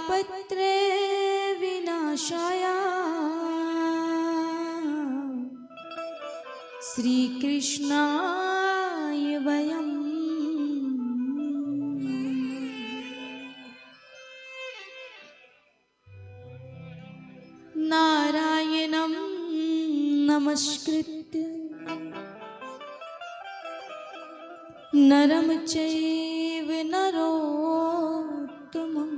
तापत्रे विनाशाय श्रीकृष्णाय वयं नारायणं नमस्कृत्य नरं चैव नरोत्तमं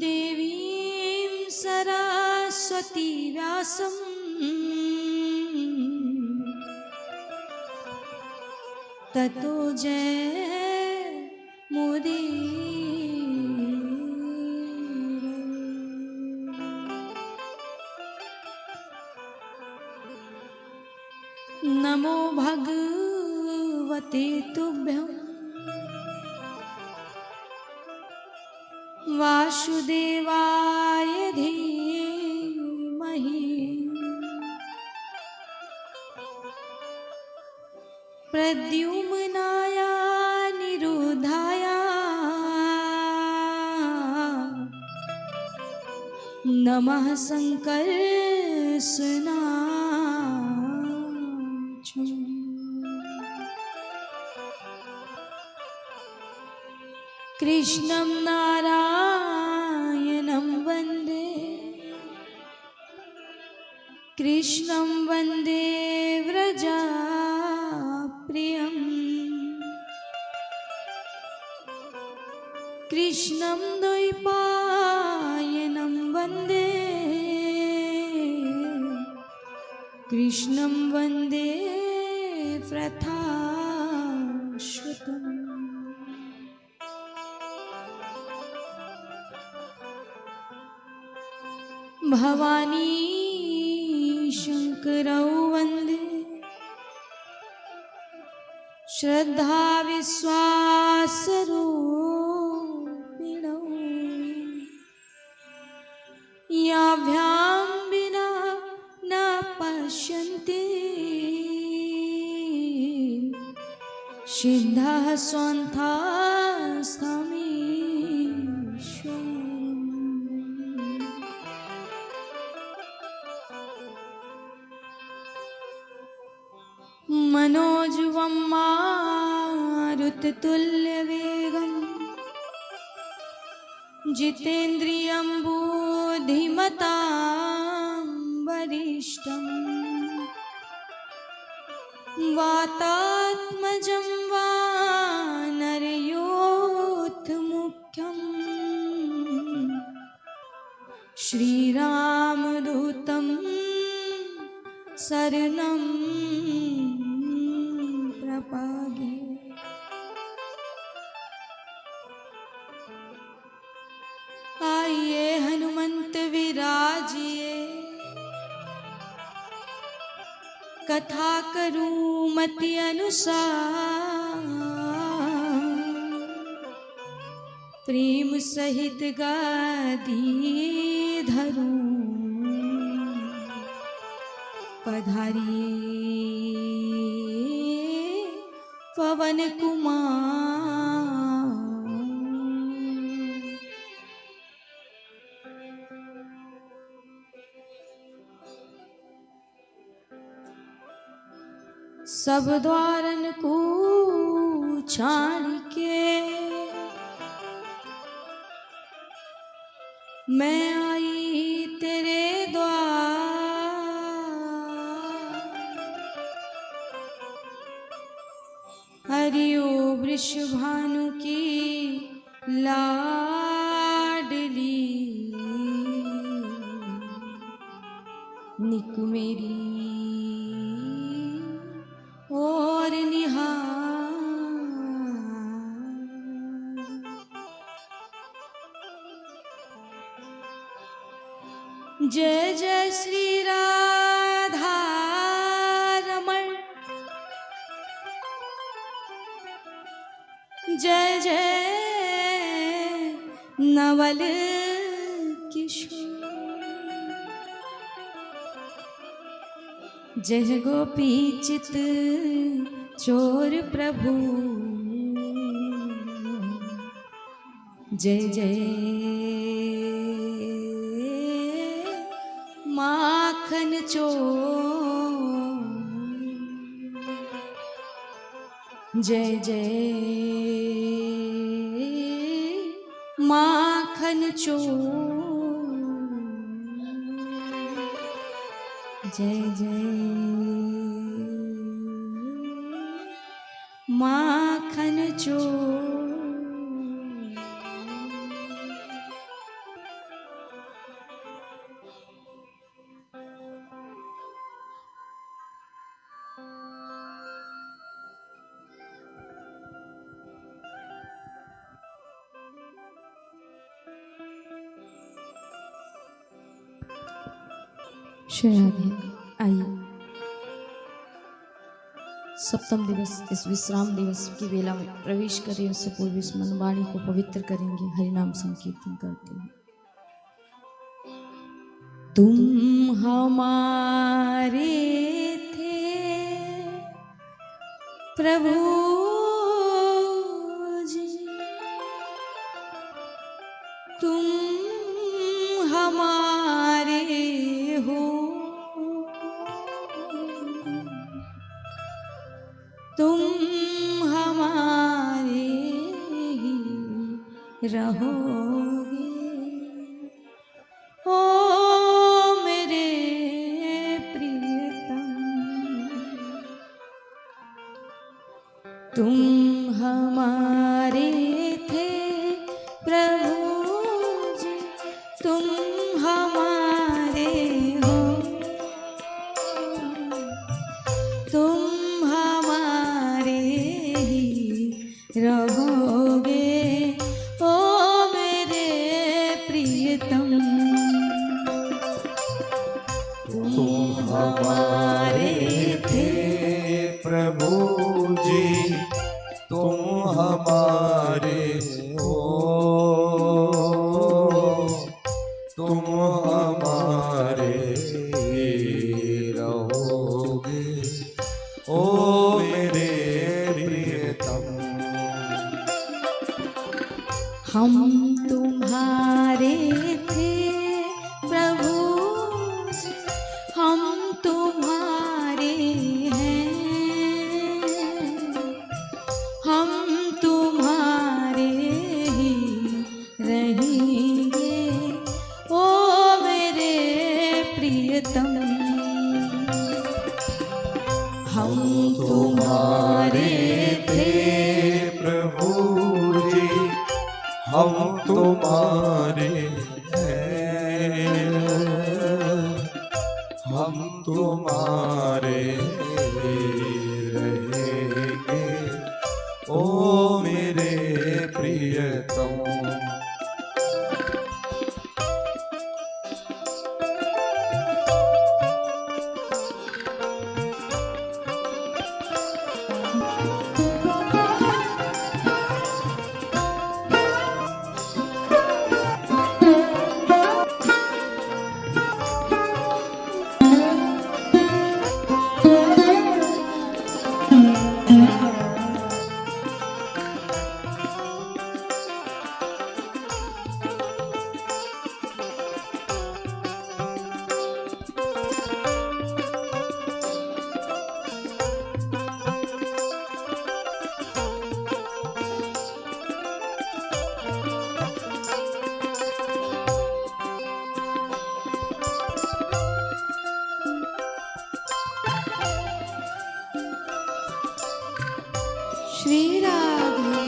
देवीं सरस्वती व्यासं ततो जयमुदीरये। नमो भगवते तुभ्यं वासुदेवाय धीमहि प्रद्युम्नाय निरुद्धाय नमः संकर्षणाय। कृष्णं नारायणं वन्दे कृष्णं वन्दे व्रजप्रियं कृष्णं द्वैपायनं वन्दे कृष्णं वन्दे वृथाश्रुतम्। भवानी शंकरौ वन्दे श्रद्धा विश्वासरूपिणौ याभ्यां विना न पश्यन्ति सिद्धाः स्वान्तास्तमीश्वरम्। मनोजवं मारुततुल्यवेगं जितेन्द्रियं बुद्धिमतां वरिष्ठं वातात्मजं वानरयोधमुख्यं श्रीरामदूतं शरणं प्रपद्ये। आइए हनुमंत विराजिए कथा करूं मति अनुसार प्रेम सहित गादी धरूं पधारिए पवन कुमार। सब द्वारन को छाड़ के मैं आई तेरे द्वार। हरिओ वृषभानु की लाडली निक मेरी और निहार। जय जय श्री राधा रमण जय जय नवल किशोर। जय गोपी चित चोर प्रभु जय जय माखन चोर, जय जय माखन चोर, जय जय माखन चोर। श्रेयाधि आइए, सप्तम दिवस इस विश्राम दिवस की वेला में प्रवेश करें। उससे पूर्व इस मनवाणी को पवित्र करेंगे हरिनाम संकीर्तन करते हुए। तुम हमारे थे प्रभु जी, तुम हमारे हो, तुम हमारे ही रहोगे। ओ मेरे प्रियतम, तुम हमारे थे प्रभु जी, तुम हमारे हो, तुम हमारे ही रहोगे। ओ मेरे प्रियतम, तुम हमारे थे प्रभु जी, तुम हमारे हो, तुम हमारे रहोगे। ओ मेरे प्रियतम, हम तुम्हारे थे प्रभु जी, हम तुम्हारे हैं, हम तुम्हारे ही रहेंगे। ओ मेरे प्रियतम, हम तुम्हारे थे प्रभु जी, हम तुम्हारे हैं, हम तुम्हारे रहेंगे। ओ मेरे प्रियतम, श्री राधे।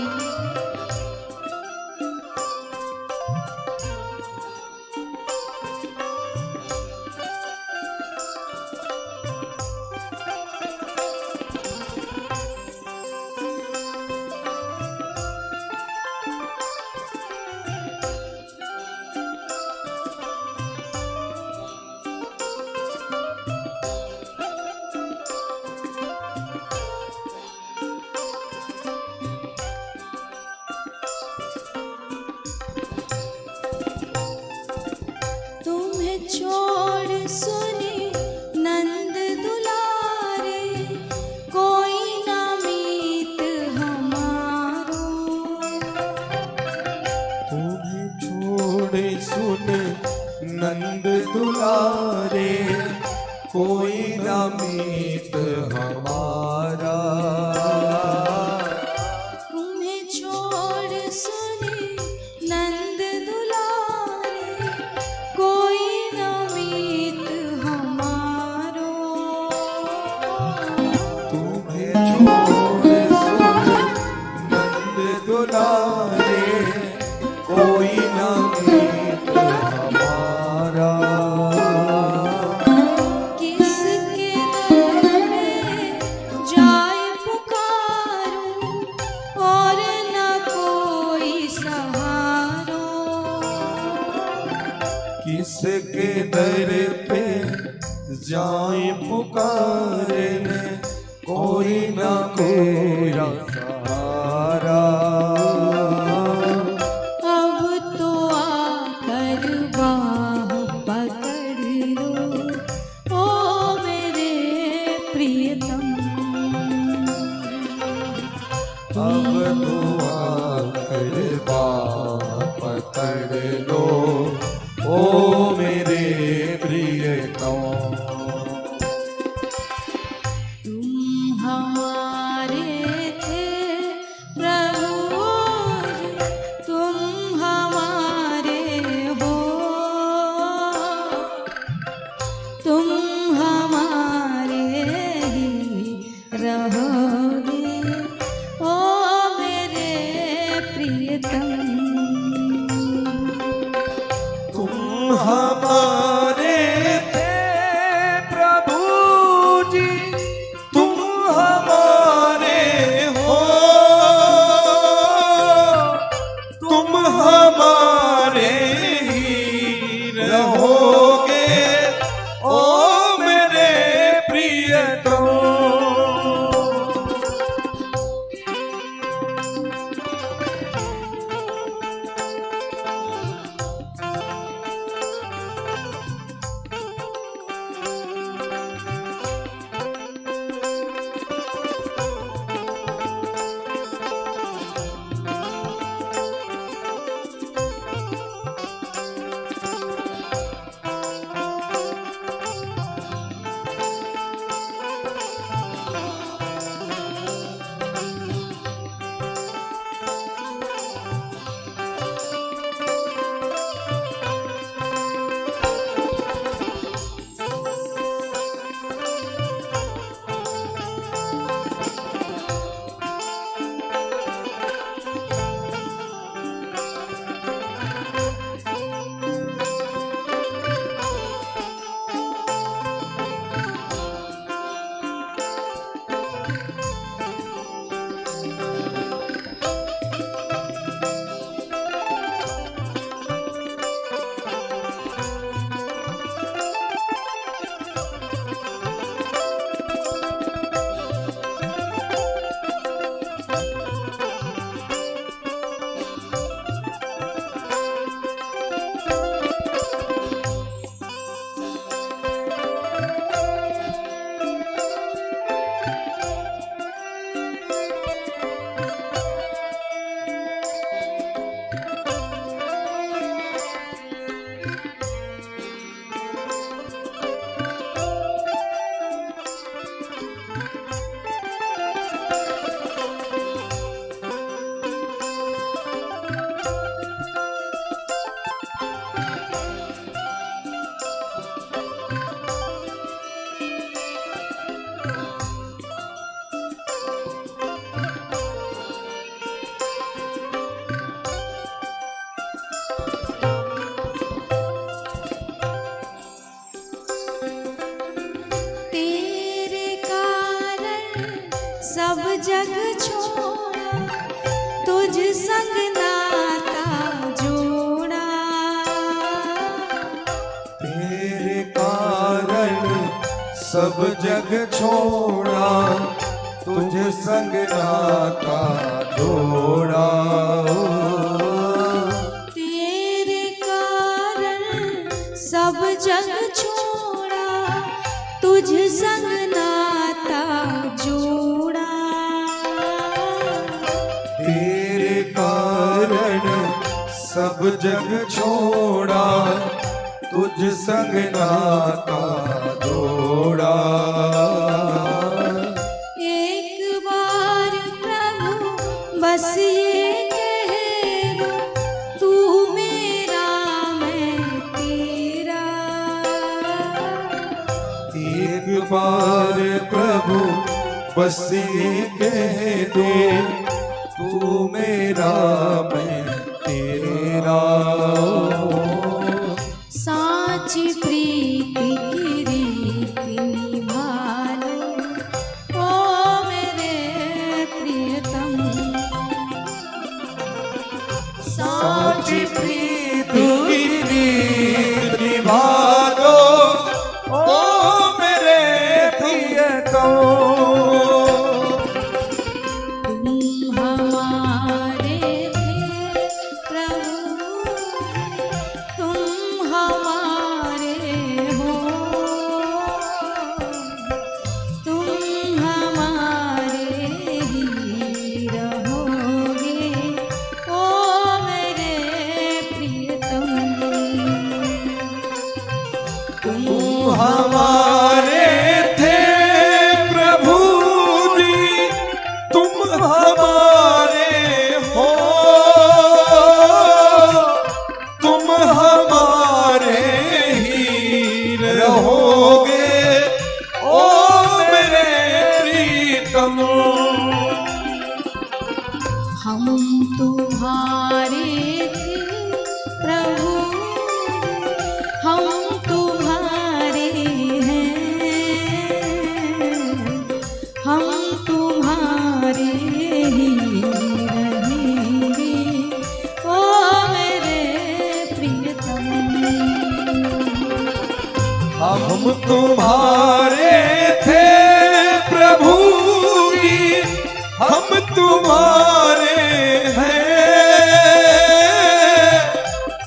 ना मीत हमारा। तुम्हें छोड़ सुने नंद दुलारे, कोई न मीत हमारो। तुम्हें छोड़ सुने नंद दुलारे, कोई ना मीत हमारा। किसके दर में जाए पुकारूं, और न कोई सहारो। किसके दर पे जाए पुकारे, कोई ना कोई सहारा। अब तो आकर बाह पकड़ लो, ओ मेरे प्रियतम। अब तो आकर बाह पकड़ लो, ओ मेरे प्रियतम। तुम हमारे थे प्रभु जी, तुम हमारे हो, तुम हमारे ही रहोगे, ओ मेरे प्रियतम। तुम हमारे थे प्रभु जी, तुम हमारे हो, तुम हमारे ही रहोगे, ओ मेरे प्रियतम। सब जग छोड़ा, तुझ संग नाता जोड़ा। तेरे कारण सब जग छोड़ा, तुझे संग नाता जोड़ा। तेरे कारण सब जग छोड़ा, तुझ संग नाता जोड़ा। तेरे कारण सब जग छोड़ा, तुझ संग नाता जोड़ा। प्रभु बस ये कह दे, तू मेरा मैं तेरा। साची प्रीति की रीति निभा लो ओ मेरे प्रियतम। साची प्रीति की रीत निभा दो ओ मेरे प्रियतम। तुम हमारे थे प्रभु, तुम हमारे हो, तुम हमारे ही रहोगे ओ मेरे प्रियतम। तुम हमारे थे प्रभु जी, तुम हमारे हो, तुम हमारे ही रहोगे ओ मेरे प्रीतम। हम तुम्हारे थे प्रभु, हम तुम्हारे हैं, हम तुम्हारे ही रहेंगे ओ मेरे प्रियतम। हम तुम्हारे थे प्रभु जी, हम तुम्हारे हैं,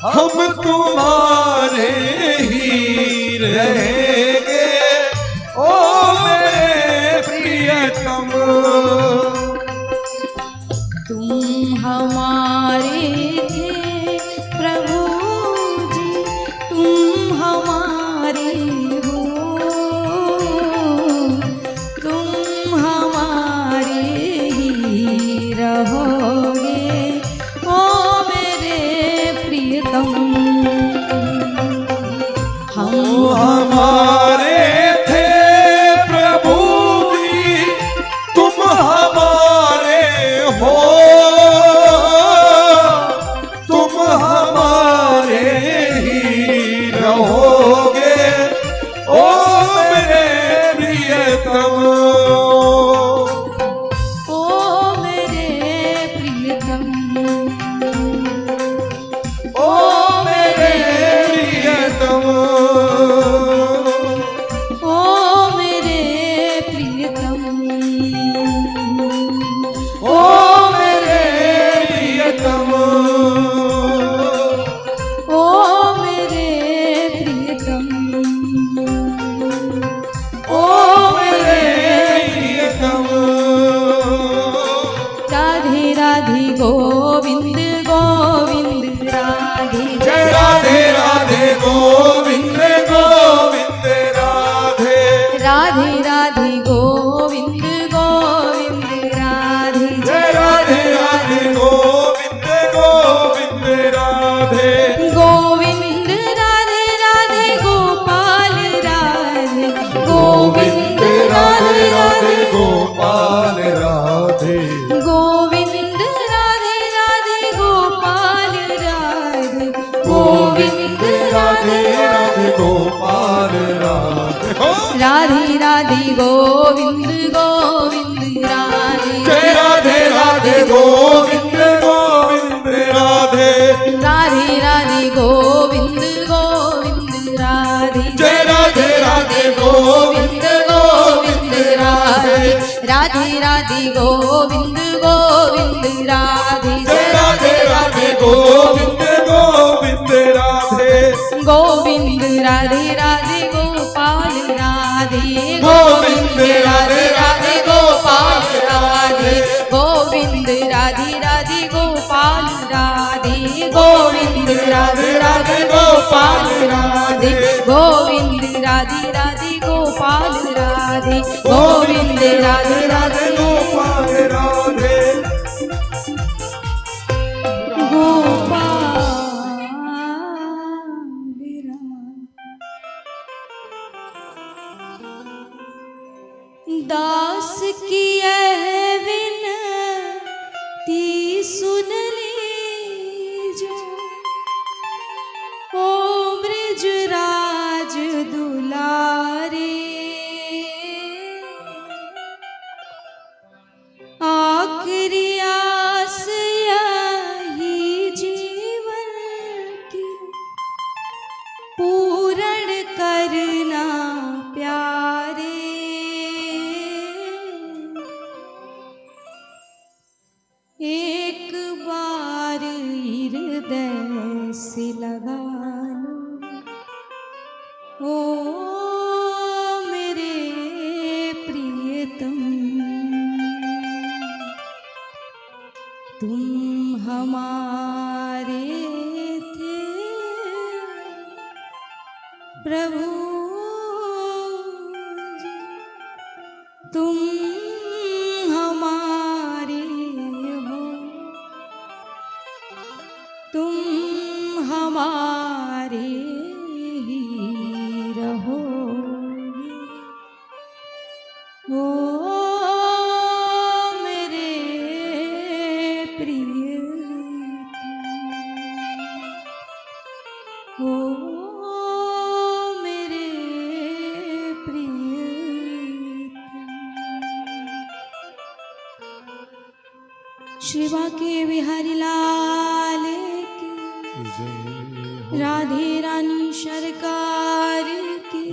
हम तुम्हारे ही रहेंगे ओ मेरे प्रियतम। तुम हमारे थे प्रभु जी, तुम हमारे हो, तुम हमारे ही रहोगे ओ मेरे प्रियतम। हम हमारे थे प्रभु जी, तुम हमारे हो, तुम हमारे ही रहोगे ओ मेरे प्रियतम। ओ मेरे प्रियतम, ओ मेरे प्रियतम। ओ मेरे प्रियतम, ओ मेरे प्रियतम। ओ मेरे प्रियतम, ओ मेरे प्रियतम। राधे राधे गोविंद गोविंद राधे। जय राधे राधे गोविंद गोविंद राधे। राधे राधे गोविंद गोविंद राधे। जय राधे राधे गोविंद गोविंद राधे। गोविंद राधे राधे गोपाल राधे, गोविंद राधे राधे गोपाल राधे। गोविंद राधे राधे गोपाल राधे, गोविंद राधे राधे राधे गोपाल राधे। हो। राधे राधे गोविंद गोविंद राधे। जय राधे राधे गोविंद गोविंद राधे। राधे राधे गोविंद गोविंद राधे। जय राधे राधे गोविंद गोविंद राधे। राधे राधे गोविंद गोविंद राधे। जय राधे राधे गोविंद गोविंद राधे। गोविंद राधे राधे गोपाल राधे। गोविंद राधे राधे गोपाल राधे। गोविंद राधे राधे गोपाल राधे। गोविंद राधे राधे गोपाल राधे। गोविंद राधे राधे गोपाल राधे। गोविंद राधे राधे गोपाल राधे। दास की यह विनती सुन लीजो, ओ ब्रजराज दुलारे। आखिरी आस यही जीवन की, पूर्ण करना प्यारे। एक बार हृदय से लगा लो, ओ मेरे प्रियतम, तुम हमारे थे प्रभु जी, तुम हमारे हो, तुम हमारे ही रहोगे। ओ मेरे प्रिय, ओ मेरे प्रिय। श्री बांके बिहारी लाल की, राधे रानी सरकार की,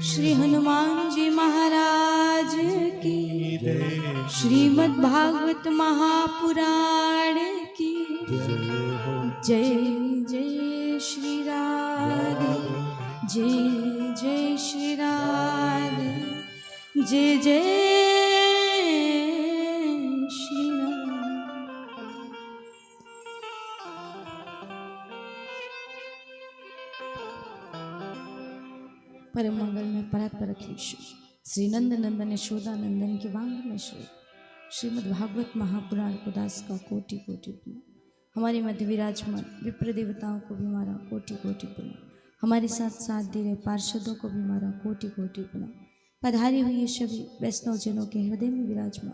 श्री हनुमान जी महाराज की, श्रीमद् भागवत महापुराण की जय। जय श्री राधे, जय जय श्री राधे, जय जय श्री राधे। परम मंगल में परात्पर ईश्वर श्री नंद नंदन यशोदा नंदन के वांग में श्रीमद् भागवत महापुराण को दास का कोटि कोटि प्रणाम। हमारे मध्य विराजमान विप्र देवताओं को भी हमारा कोटि कोटि प्रणाम। हमारे साथ साथ दे रहे पार्षदों को भी हमारा कोटि कोटि प्रणाम। पधारी हुई ये सभी वैष्णव जनों के हृदय में विराजमान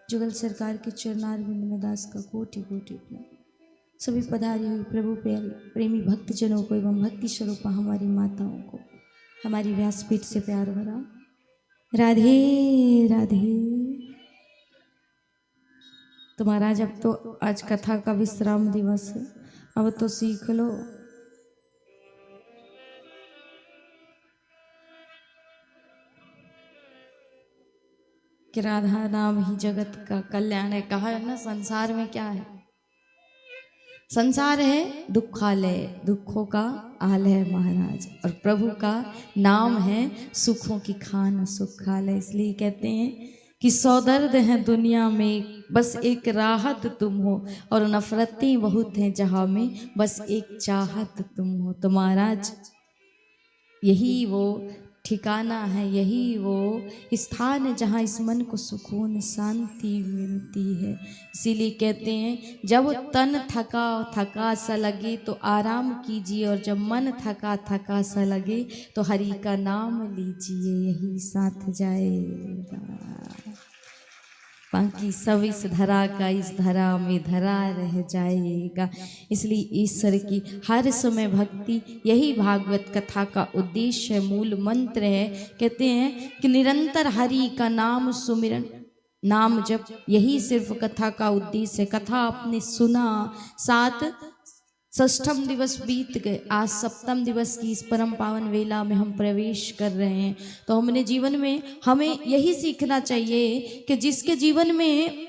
जुगल सरकार के चरणारविंद में दास का कोटि कोटि प्रणाम। सभी पधारी हुई प्रभु प्यारे प्रेमी भक्त जनों को एवं भक्ति स्वरूप हमारी माताओं को हमारी व्यासपीठ से प्यार भरा राधे राधे। तो महाराज अब तो आज कथा का विश्राम दिवस है, अब तो सीख लो कि राधा नाम ही जगत का कल्याण है। कहा है ना, संसार में क्या है? संसार है दुखालय, दुखों का आलय महाराज, और प्रभु का नाम है सुखों की खान सुखालय। इसलिए कहते हैं कि सौ दर्द हैं दुनिया में, बस एक राहत तुम हो, और नफरतें बहुत हैं जहाँ में, बस एक चाहत तुम हो। तो महाराज यही वो ठिकाना है, यही वो स्थान है जहाँ इस मन को सुकून शांति मिलती है। इसीलिए कहते हैं जब तन थका थका सा लगे तो आराम कीजिए, और जब मन थका थका सा लगे तो हरि का नाम लीजिए, यही साथ जाएगा। बाकी सब इस धरा का इस धरा में धरा रह जाएगा। इसलिए ईश्वर की हर समय भक्ति, यही भागवत कथा का उद्देश्य है, मूल मंत्र है। कहते हैं कि निरंतर हरि का नाम सुमिरन, नाम जप, यही सिर्फ कथा का उद्देश्य है। कथा आपने सुना, 7 षष्ठम दिवस बीत गए, आज सप्तम दिवस की इस परम पावन वेला में हम प्रवेश कर रहे हैं। तो हमने जीवन में हमें यही सीखना चाहिए कि जिसके जीवन में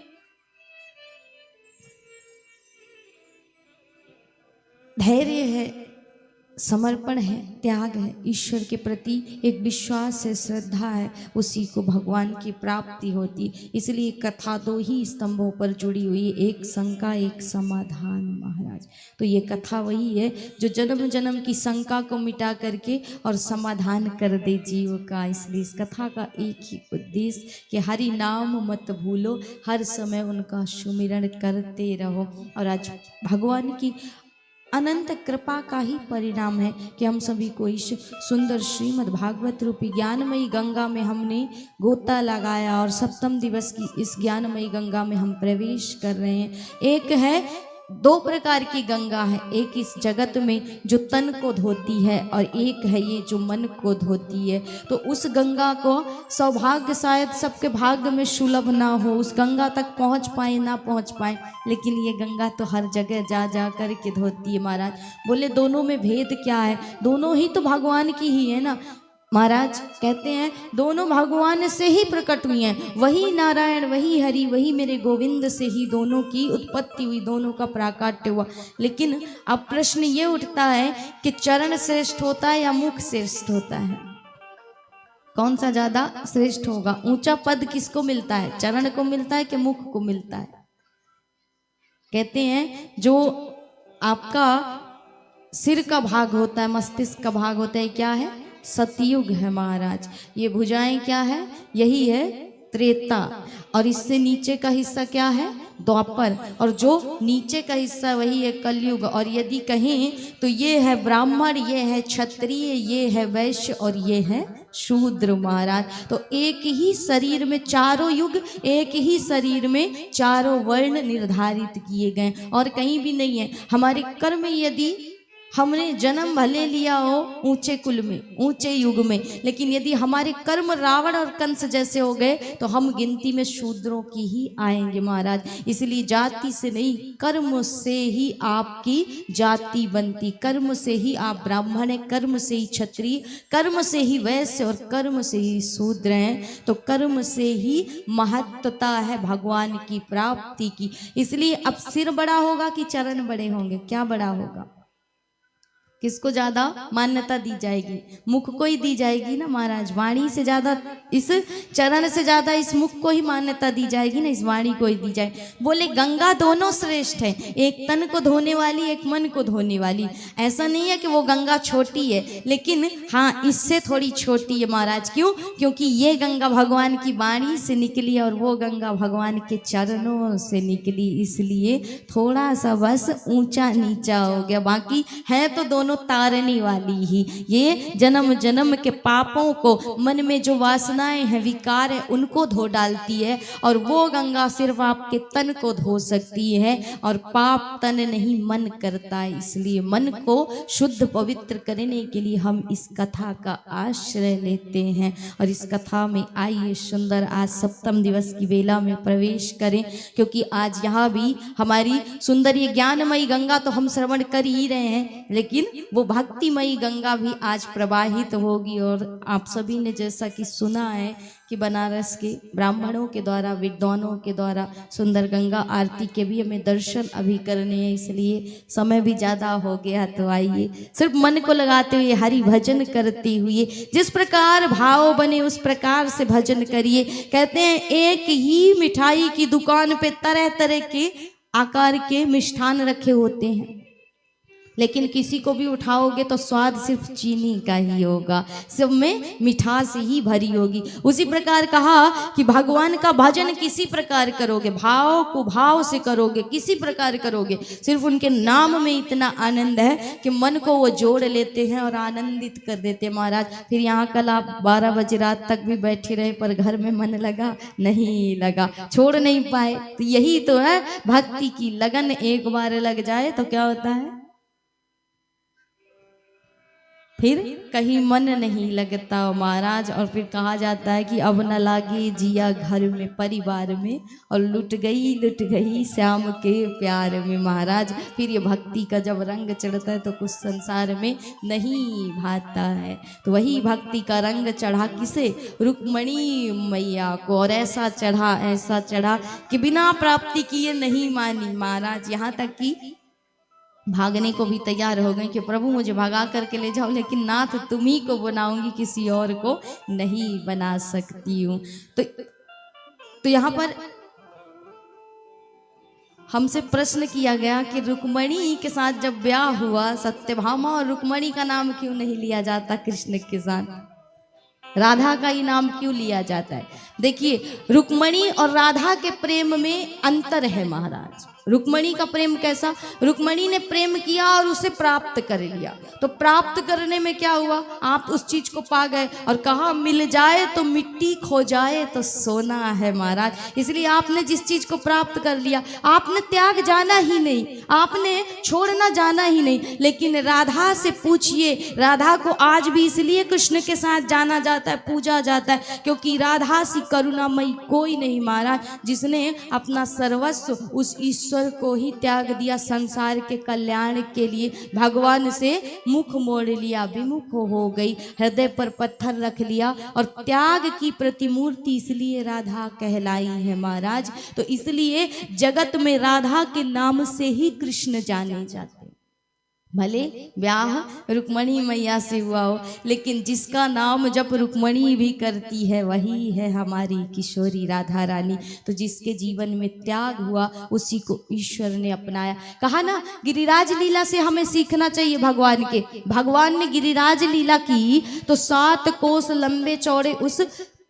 धैर्य है, समर्पण है, त्याग है, ईश्वर के प्रति एक विश्वास है, श्रद्धा है, उसी को भगवान की प्राप्ति होती। इसलिए कथा 2 ही स्तंभों पर जुड़ी हुई, एक शंका एक समाधान महाराज। तो ये कथा वही है जो जन्म जन्म की शंका को मिटा करके और समाधान कर दे जीव का। इसलिए इस कथा का एक ही उद्देश्य कि हरि नाम मत भूलो, हर समय उनका सुमिरन करते रहो। और आज भगवान की अनंत कृपा का ही परिणाम है कि हम सभी को इस सुंदर श्रीमद् भागवत रूपी ज्ञानमयी गंगा में हमने गोता लगाया और सप्तम दिवस की इस ज्ञानमयी गंगा में हम प्रवेश कर रहे हैं। एक है, दो प्रकार की गंगा है, एक इस जगत में जो तन को धोती है और एक है ये जो मन को धोती है। तो उस गंगा को सौभाग्य शायद सबके भाग्य में सुलभ ना हो, उस गंगा तक पहुंच पाए ना पहुंच पाए, लेकिन ये गंगा तो हर जगह जा जा कर के धोती है। महाराज बोले दोनों में भेद क्या है? दोनों ही तो भगवान की ही है ना। महाराज कहते हैं दोनों भगवान से ही प्रकट हुई हैं, वही नारायण वही हरि वही मेरे गोविंद से ही दोनों की उत्पत्ति हुई, दोनों का प्राकट्य हुआ। लेकिन अब प्रश्न ये उठता है कि चरण श्रेष्ठ होता है या मुख श्रेष्ठ होता है? कौन सा ज्यादा श्रेष्ठ होगा? ऊंचा पद किसको मिलता है? चरण को मिलता है कि मुख को मिलता है? कहते हैं जो आपका सिर का भाग होता है, मस्तिष्क का भाग होता है, क्या है? सतयुग है महाराज। ये भुजाएं क्या है? यही है त्रेता। और इससे नीचे का हिस्सा क्या है? द्वापर। और जो नीचे का हिस्सा वही है कलयुग। और यदि कहें तो ये है ब्राह्मण, ये है क्षत्रिय, ये है वैश्य और ये है शूद्र महाराज। तो एक ही शरीर में चारों युग, एक ही शरीर में चारों वर्ण निर्धारित किए गए और कहीं भी नहीं है। हमारे कर्म यदि हमने जन्म भले लिया हो ऊंचे कुल में, ऊंचे युग में, लेकिन यदि हमारे कर्म रावण और कंस जैसे हो गए तो हम गिनती में शूद्रों की ही आएंगे महाराज। इसलिए जाति से नहीं, कर्म से ही आपकी जाति बनती, कर्म से ही आप ब्राह्मण हैं, कर्म से ही क्षत्रिय, कर्म से ही वैश्य और कर्म से ही शूद्र हैं। तो कर्म से ही महत्वता है भगवान की प्राप्ति की। इसलिए अब सिर बड़ा होगा कि चरण बड़े होंगे? क्या बड़ा होगा? किसको ज्यादा मान्यता दी जाएगी? मुख को ही दी जाएगी ना महाराज। वाणी से ज्यादा, इस चरण से ज्यादा इस मुख को ही मान्यता दी जाएगी ना, इस वाणी को ही दी जाएगी। बोले गंगा दोनों श्रेष्ठ है, एक तन को धोने वाली, एक मन को धोने वाली। ऐसा नहीं है कि वो गंगा छोटी है, लेकिन हाँ इससे थोड़ी छोटी है महाराज। क्यों? क्योंकि ये गंगा भगवान की वाणी से निकली और वो गंगा भगवान के चरणों से निकली, इसलिए थोड़ा सा बस ऊंचा नीचा हो गया। बाकी है तो दोनों तारने वाली ही। ये जन्म जन्म के पापों को, मन में जो वासनाएं हैं, विकार है, उनको धो डालती है। और वो गंगा सिर्फ आपके तन को धो सकती है और पाप तन नहीं मन करता है। इसलिए मन को शुद्ध पवित्र करने के लिए हम इस कथा का आश्रय लेते हैं। और इस कथा में आइए सुंदर आज सप्तम दिवस की वेला में प्रवेश करें, क्योंकि आज यहाँ भी हमारी सुंदर ये ज्ञानमयी गंगा तो हम श्रवण कर ही रहे हैं, लेकिन वो भक्तिमयी गंगा भी आज प्रवाहित होगी। और आप सभी ने जैसा कि सुना है कि बनारस के ब्राह्मणों के द्वारा, विद्वानों के द्वारा सुंदर गंगा आरती के भी हमें दर्शन अभी करने हैं, इसलिए समय भी ज़्यादा हो गया। तो आइए सिर्फ मन को लगाते हुए, हरि भजन करते हुए, जिस प्रकार भाव बने उस प्रकार से भजन करिए। कहते हैं एक ही मिठाई की दुकान पे तरह तरह के आकार के मिष्ठान रखे होते हैं, लेकिन किसी को भी उठाओगे तो स्वाद सिर्फ चीनी का ही होगा, सब में मिठास ही भरी होगी। उसी प्रकार कहा कि भगवान का भजन किसी प्रकार करोगे, भाव को भाव से करोगे, किसी प्रकार करोगे, सिर्फ उनके नाम में इतना आनंद है कि मन को वो जोड़ लेते हैं और आनंदित कर देते हैं महाराज। फिर यहाँ कल आप 12 बजे रात तक भी बैठे रहे पर घर में मन लगा नहीं लगा, छोड़ नहीं पाए। तो यही तो है भक्ति की लगन, एक बार लग जाए तो क्या होता है, फिर कहीं मन नहीं लगता महाराज। और फिर कहा जाता है कि अब न लागे जिया घर में परिवार में, और लुट गई श्याम के प्यार में महाराज। फिर ये भक्ति का जब रंग चढ़ता है तो कुछ संसार में नहीं भाता है। तो वही भक्ति का रंग चढ़ा किसे? रुक्मणी मैया को। और ऐसा चढ़ा कि बिना प्राप्ति किए नहीं मानी महाराज। यहाँ तक कि भागने को भी तैयार हो गई कि प्रभु मुझे भगा करके ले जाओ, लेकिन नाथ तुम्ही को बनाऊंगी, किसी और को नहीं बना सकती हूँ। तो यहाँ पर हमसे प्रश्न किया गया कि रुक्मणी के साथ जब ब्याह हुआ सत्यभामा, और रुक्मणी का नाम क्यों नहीं लिया जाता कृष्ण के साथ, राधा का ही नाम क्यों लिया जाता है? देखिए रुक्मणी और राधा के प्रेम में अंतर है महाराज। रुक्मणी का प्रेम कैसा, रुक्मणी ने प्रेम किया और उसे प्राप्त कर लिया। तो प्राप्त करने में क्या हुआ, आप उस चीज को पा गए और कहा मिल जाए तो मिट्टी, खो जाए तो सोना है महाराज। इसलिए आपने जिस चीज को प्राप्त कर लिया, आपने त्याग जाना ही नहीं, आपने छोड़ना जाना ही नहीं। लेकिन राधा से पूछिए, राधा को आज भी इसलिए कृष्ण के साथ जाना जाता है, पूजा जाता है, क्योंकि राधा सी करुणामयी कोई नहीं महाराज, जिसने अपना सर्वस्व उस ईश्वर को ही त्याग दिया संसार के कल्याण के लिए। भगवान से मुख मोड़ लिया, विमुख हो गई, हृदय पर पत्थर रख लिया और त्याग की प्रतिमूर्ति इसलिए राधा कहलाई है महाराज। तो इसलिए जगत में राधा के नाम से ही कृष्ण जाने जाते। भले ब्याह रुक्मणी मैया से हुआ हो, लेकिन जिसका नाम जब रुक्मणी भी करती है वही है हमारी किशोरी राधा रानी। तो जिसके जीवन में त्याग हुआ उसी को ईश्वर ने अपनाया। कहा ना, गिरिराज लीला से हमें सीखना चाहिए भगवान के। भगवान ने गिरिराज लीला की तो 7 कोस लंबे चौड़े उस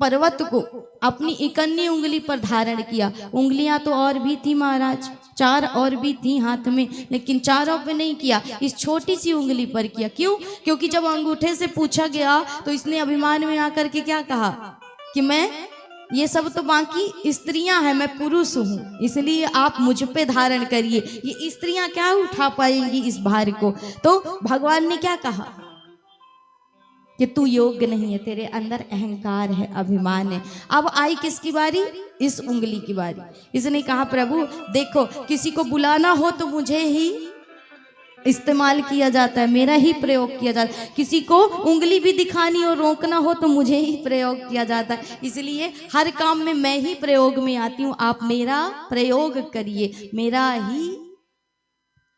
पर्वत को अपनी इकन्नी उंगली पर धारण किया। उंगलियां तो और भी थी महाराज, 4 और भी थी हाथ में, लेकिन चारों पे नहीं किया, इस छोटी सी उंगली पर किया। क्यों? क्योंकि जब अंगूठे से पूछा गया तो इसने अभिमान में आकर के क्या कहा कि मैं, ये सब तो बाकी स्त्रियां हैं, मैं पुरुष हूं, इसलिए आप मुझ पे धारण करिए, ये स्त्रियां क्या उठा पाएंगी इस भार को। तो भगवान ने क्या कहा कि तू योग्य नहीं है, तेरे अंदर अहंकार है, अभिमान है। अब आई किसकी बारी? इस उंगली की बारी। इसने कहा प्रभु देखो, किसी को बुलाना हो तो मुझे ही इस्तेमाल किया जाता है, मेरा ही प्रयोग किया जाता है। किसी को उंगली भी दिखानी और रोकना हो तो मुझे ही प्रयोग किया जाता है। इसलिए हर काम में मैं ही प्रयोग में आती हूँ, आप मेरा प्रयोग करिए, मेरा ही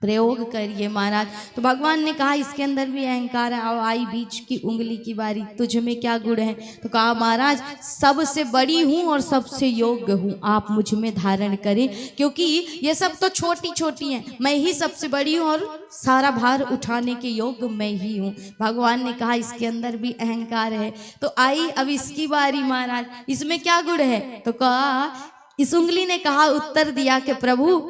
प्रयोग करिए महाराज। तो भगवान ने कहा इसके अंदर भी अहंकार है। अब आई बीच की उंगली की बारी, तुझ में क्या गुण है? तो कहा महाराज सबसे बड़ी हूँ और सबसे योग्य हूँ, आप मुझ में धारण करें, क्योंकि ये सब तो छोटी छोटी हैं, मैं ही सबसे बड़ी हूँ और सारा भार उठाने के योग्य मैं ही हूँ। भगवान ने कहा इसके अंदर भी अहंकार है। तो आई अब इसकी बारी महाराज, इसमें क्या गुण है? तो कहा, इस उंगली ने कहा, उत्तर दिया कि प्रभु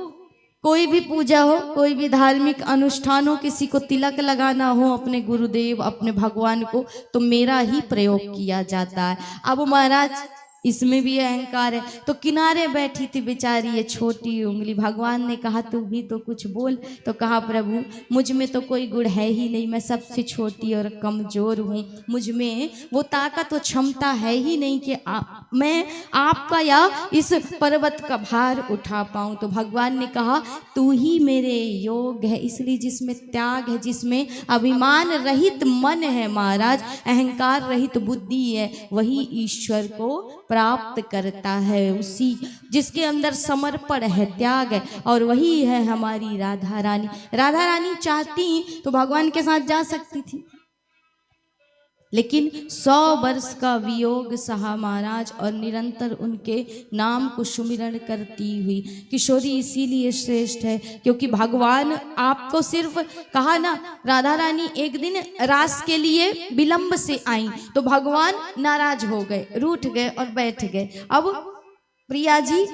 कोई भी पूजा हो, कोई भी धार्मिक अनुष्ठान हो, किसी को तिलक लगाना हो अपने गुरुदेव, अपने भगवान को, तो मेरा ही प्रयोग किया जाता है। अब महाराज इसमें भी अहंकार है। तो किनारे बैठी थी बेचारी ये छोटी उंगली, भगवान ने कहा तू भी तो कुछ बोल। तो कहा प्रभु मुझ में तो कोई गुण है ही नहीं, मैं सबसे छोटी और कमजोर हूँ, मुझ में वो ताकत और क्षमता है ही नहीं कि मैं आपका या इस पर्वत का भार उठा पाऊँ। तो भगवान ने कहा तू ही मेरे योग है, इसलिए जिसमें त्याग है, जिसमें अभिमान रहित मन है महाराज, अहंकार रहित बुद्धि है, वही ईश्वर को प्राप्त करता है। उसी जिसके अंदर समर्पण है, त्याग है, और वही है हमारी राधा रानी। राधा रानी चाहती तो भगवान के साथ जा सकती थी, लेकिन 100 वर्ष का वियोग सहा महाराज और निरंतर उनके नाम को सुमिरन करती हुई किशोरी इसीलिए श्रेष्ठ है, क्योंकि भगवान आपको सिर्फ कहा ना, राधा रानी एक दिन रास के लिए विलंब से आई तो भगवान नाराज हो गए, रूठ गए और बैठ गए। अब प्रिया जी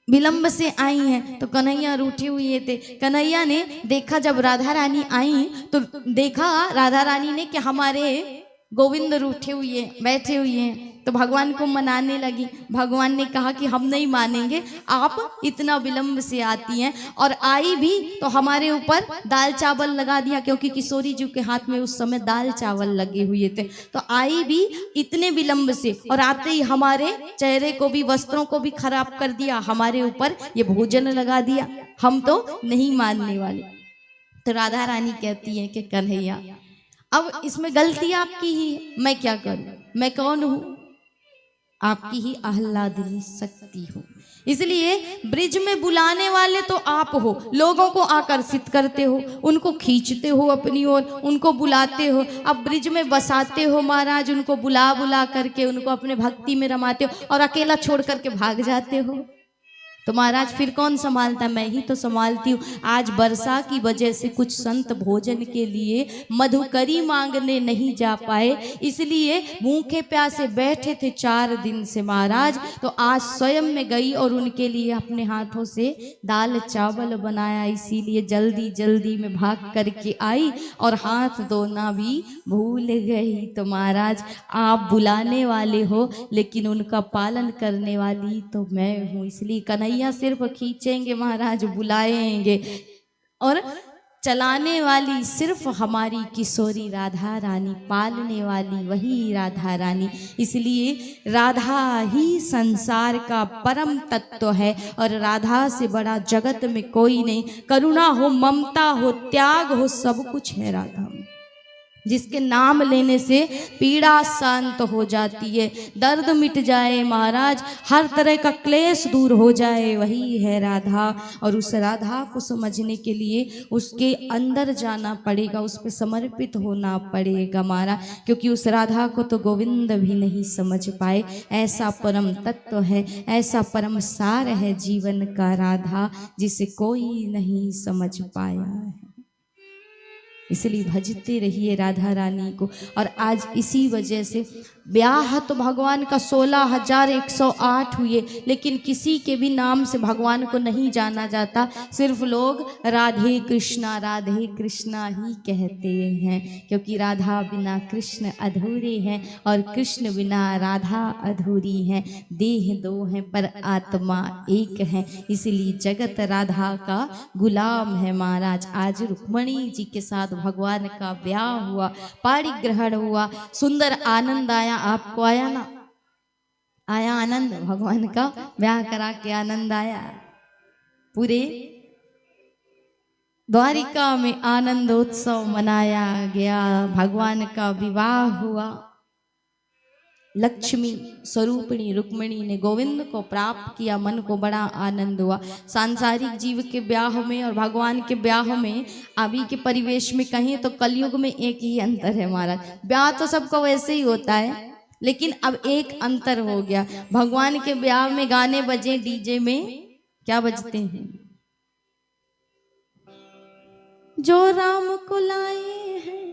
विलंब से आई हैं तो कन्हैया रूठे हुए थे। कन्हैया ने देखा जब राधा रानी आई तो देखा राधा रानी ने कि हमारे गोविंद रूठे हुए बैठे हुए हैं, तो भगवान को मनाने लगी। भगवान ने कहा कि हम नहीं मानेंगे, आप इतना विलंब से आती हैं, और आई भी तो हमारे ऊपर दाल चावल लगा दिया, क्योंकि किशोरी जी के हाथ में उस समय दाल चावल लगे हुए थे। तो आई भी इतने विलंब से, और आते ही हमारे चेहरे को भी, वस्त्रों को भी खराब कर दिया, हमारे ऊपर ये भोजन लगा दिया, हम तो नहीं मानने वाले। तो राधा रानी कहती है कि कन्हैया अब इसमें गलती आपकी ही है, मैं क्या करूं, मैं कौन हूं? आपकी ही आह्लादिनी शक्ति हूं। इसलिए ब्रिज में बुलाने वाले तो आप हो, लोगों को आकर्षित करते हो, उनको खींचते हो अपनी ओर, उनको बुलाते हो। अब ब्रिज में बसाते हो महाराज, उनको बुला बुला करके उनको अपने भक्ति में रमाते हो, और अकेला छोड़ करके भाग जाते हो। तो महाराज फिर कौन संभालता, मैं ही तो संभालती हूँ। आज वर्षा की वजह से कुछ संत भोजन के लिए मधुकरी मांगने नहीं जा पाए, इसलिए भूखे प्यासे बैठे थे 4 दिन से महाराज। तो आज स्वयं में गई और उनके लिए अपने हाथों से दाल चावल बनाया, इसीलिए जल्दी जल्दी में भाग करके आई और हाथ धोना भी भूल गई। तो महाराज आप बुलाने वाले हो लेकिन उनका पालन करने वाली तो मैं हूँ, इसलिए कन्हैया सिर्फ खींचेंगे महाराज, बुलाएंगे, और चलाने वाली सिर्फ हमारी किशोरी राधा रानी, पालने वाली वही राधा रानी। इसलिए राधा ही संसार का परम तत्व है और राधा से बड़ा जगत में कोई नहीं। करुणा हो, ममता हो, त्याग हो, सब कुछ है राधा में। जिसके नाम लेने से पीड़ा शांत हो जाती है, दर्द मिट जाए महाराज, हर तरह का क्लेश दूर हो जाए, वही है राधा। और उस राधा को समझने के लिए उसके अंदर जाना पड़ेगा, उस पर समर्पित होना पड़ेगा महाराज, क्योंकि उस राधा को तो गोविंद भी नहीं समझ पाए। ऐसा परम तत्व है, ऐसा परम सार है जीवन का राधा, जिसे कोई नहीं समझ पाया है। इसलिए भजते रहिए राधा रानी को। और आज इसी वजह से ब्याह तो भगवान का 16,108 हुए, लेकिन किसी के भी नाम से भगवान को नहीं जाना जाता, सिर्फ लोग राधे कृष्णा ही कहते हैं, क्योंकि राधा बिना कृष्ण अधूरे हैं और कृष्ण बिना राधा अधूरी है। देह दो हैं पर आत्मा एक है, इसलिए जगत राधा का गुलाम है महाराज। आज रुक्मणी जी के साथ भगवान का ब्याह हुआ, पाणी ग्रहण हुआ, सुंदर आनंद आया। आपको आया ना? आया आनंद? भगवान का ब्याह करा के आनंद आया। पूरे द्वारिका में आनंदोत्सव मनाया गया, भगवान का विवाह हुआ। लक्ष्मी स्वरूपिणी रुक्मिणी ने गोविंद को प्राप्त किया, मन को बड़ा आनंद हुआ। सांसारिक जीव के ब्याह में और भगवान के ब्याह में, अभी के परिवेश में कहें तो कलयुग में एक ही अंतर है महाराज। ब्याह तो सबको वैसे ही होता है, लेकिन अब एक अंतर हो गया। भगवान के ब्याह में गाने बजे, डीजे में क्या बजते हैं? जो राम को लाए हैं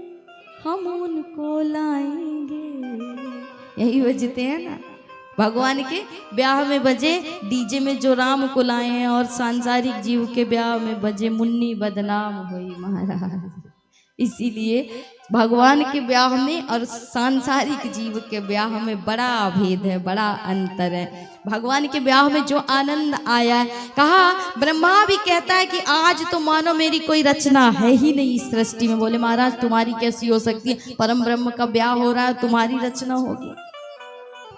हम उनको लाएंगे, यही बजते हैं ना। भगवान के ब्याह में बजे डीजे में जो राम को लाए हैं, और सांसारिक जीव के ब्याह में बजे मुन्नी बदनाम हुई महाराज। इसीलिए भगवान के ब्याह में और सांसारिक जीव के ब्याह में बड़ा भेद है, बड़ा अंतर है। भगवान के ब्याह में जो आनंद आया है, कहा ब्रह्मा भी कहता है कि आज तो मानो मेरी कोई रचना है ही नहीं इस सृष्टि में। बोले महाराज तुम्हारी कैसी हो सकती है, परम ब्रह्म का ब्याह हो रहा है, तुम्हारी रचना होगी?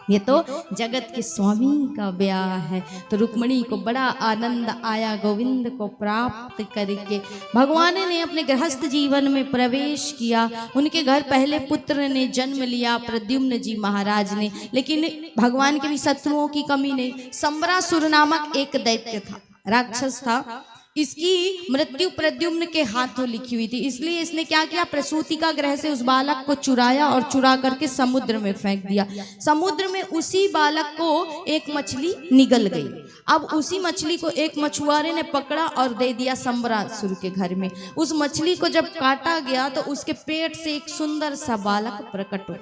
ये तो जगत के स्वामी का ब्याह है। तो रुक्मिणी को बड़ा आनंद आया गोविंद को प्राप्त करके। भगवान ने अपने गृहस्थ जीवन में प्रवेश किया, उनके घर पहले पुत्र ने जन्म लिया, प्रद्युम्न जी महाराज ने। लेकिन भगवान के भी शत्रुओं की कमी नहीं। सम्बरासुर नामक एक दैत्य था, राक्षस था, इसकी मृत्यु प्रद्युम्न के हाथों लिखी हुई थी। इसलिए इसने क्या किया, प्रसूति का गृह से उस बालक को चुराया और चुरा करके समुद्र में फेंक दिया। समुद्र में उसी बालक को एक मछली निगल गई। अब उसी मछली को एक मछुआरे ने पकड़ा और दे दिया सम्बरासुर के घर में। उस मछली को जब काटा गया तो उसके पेट से एक सुंदर सा बालक प्रकट हुआ।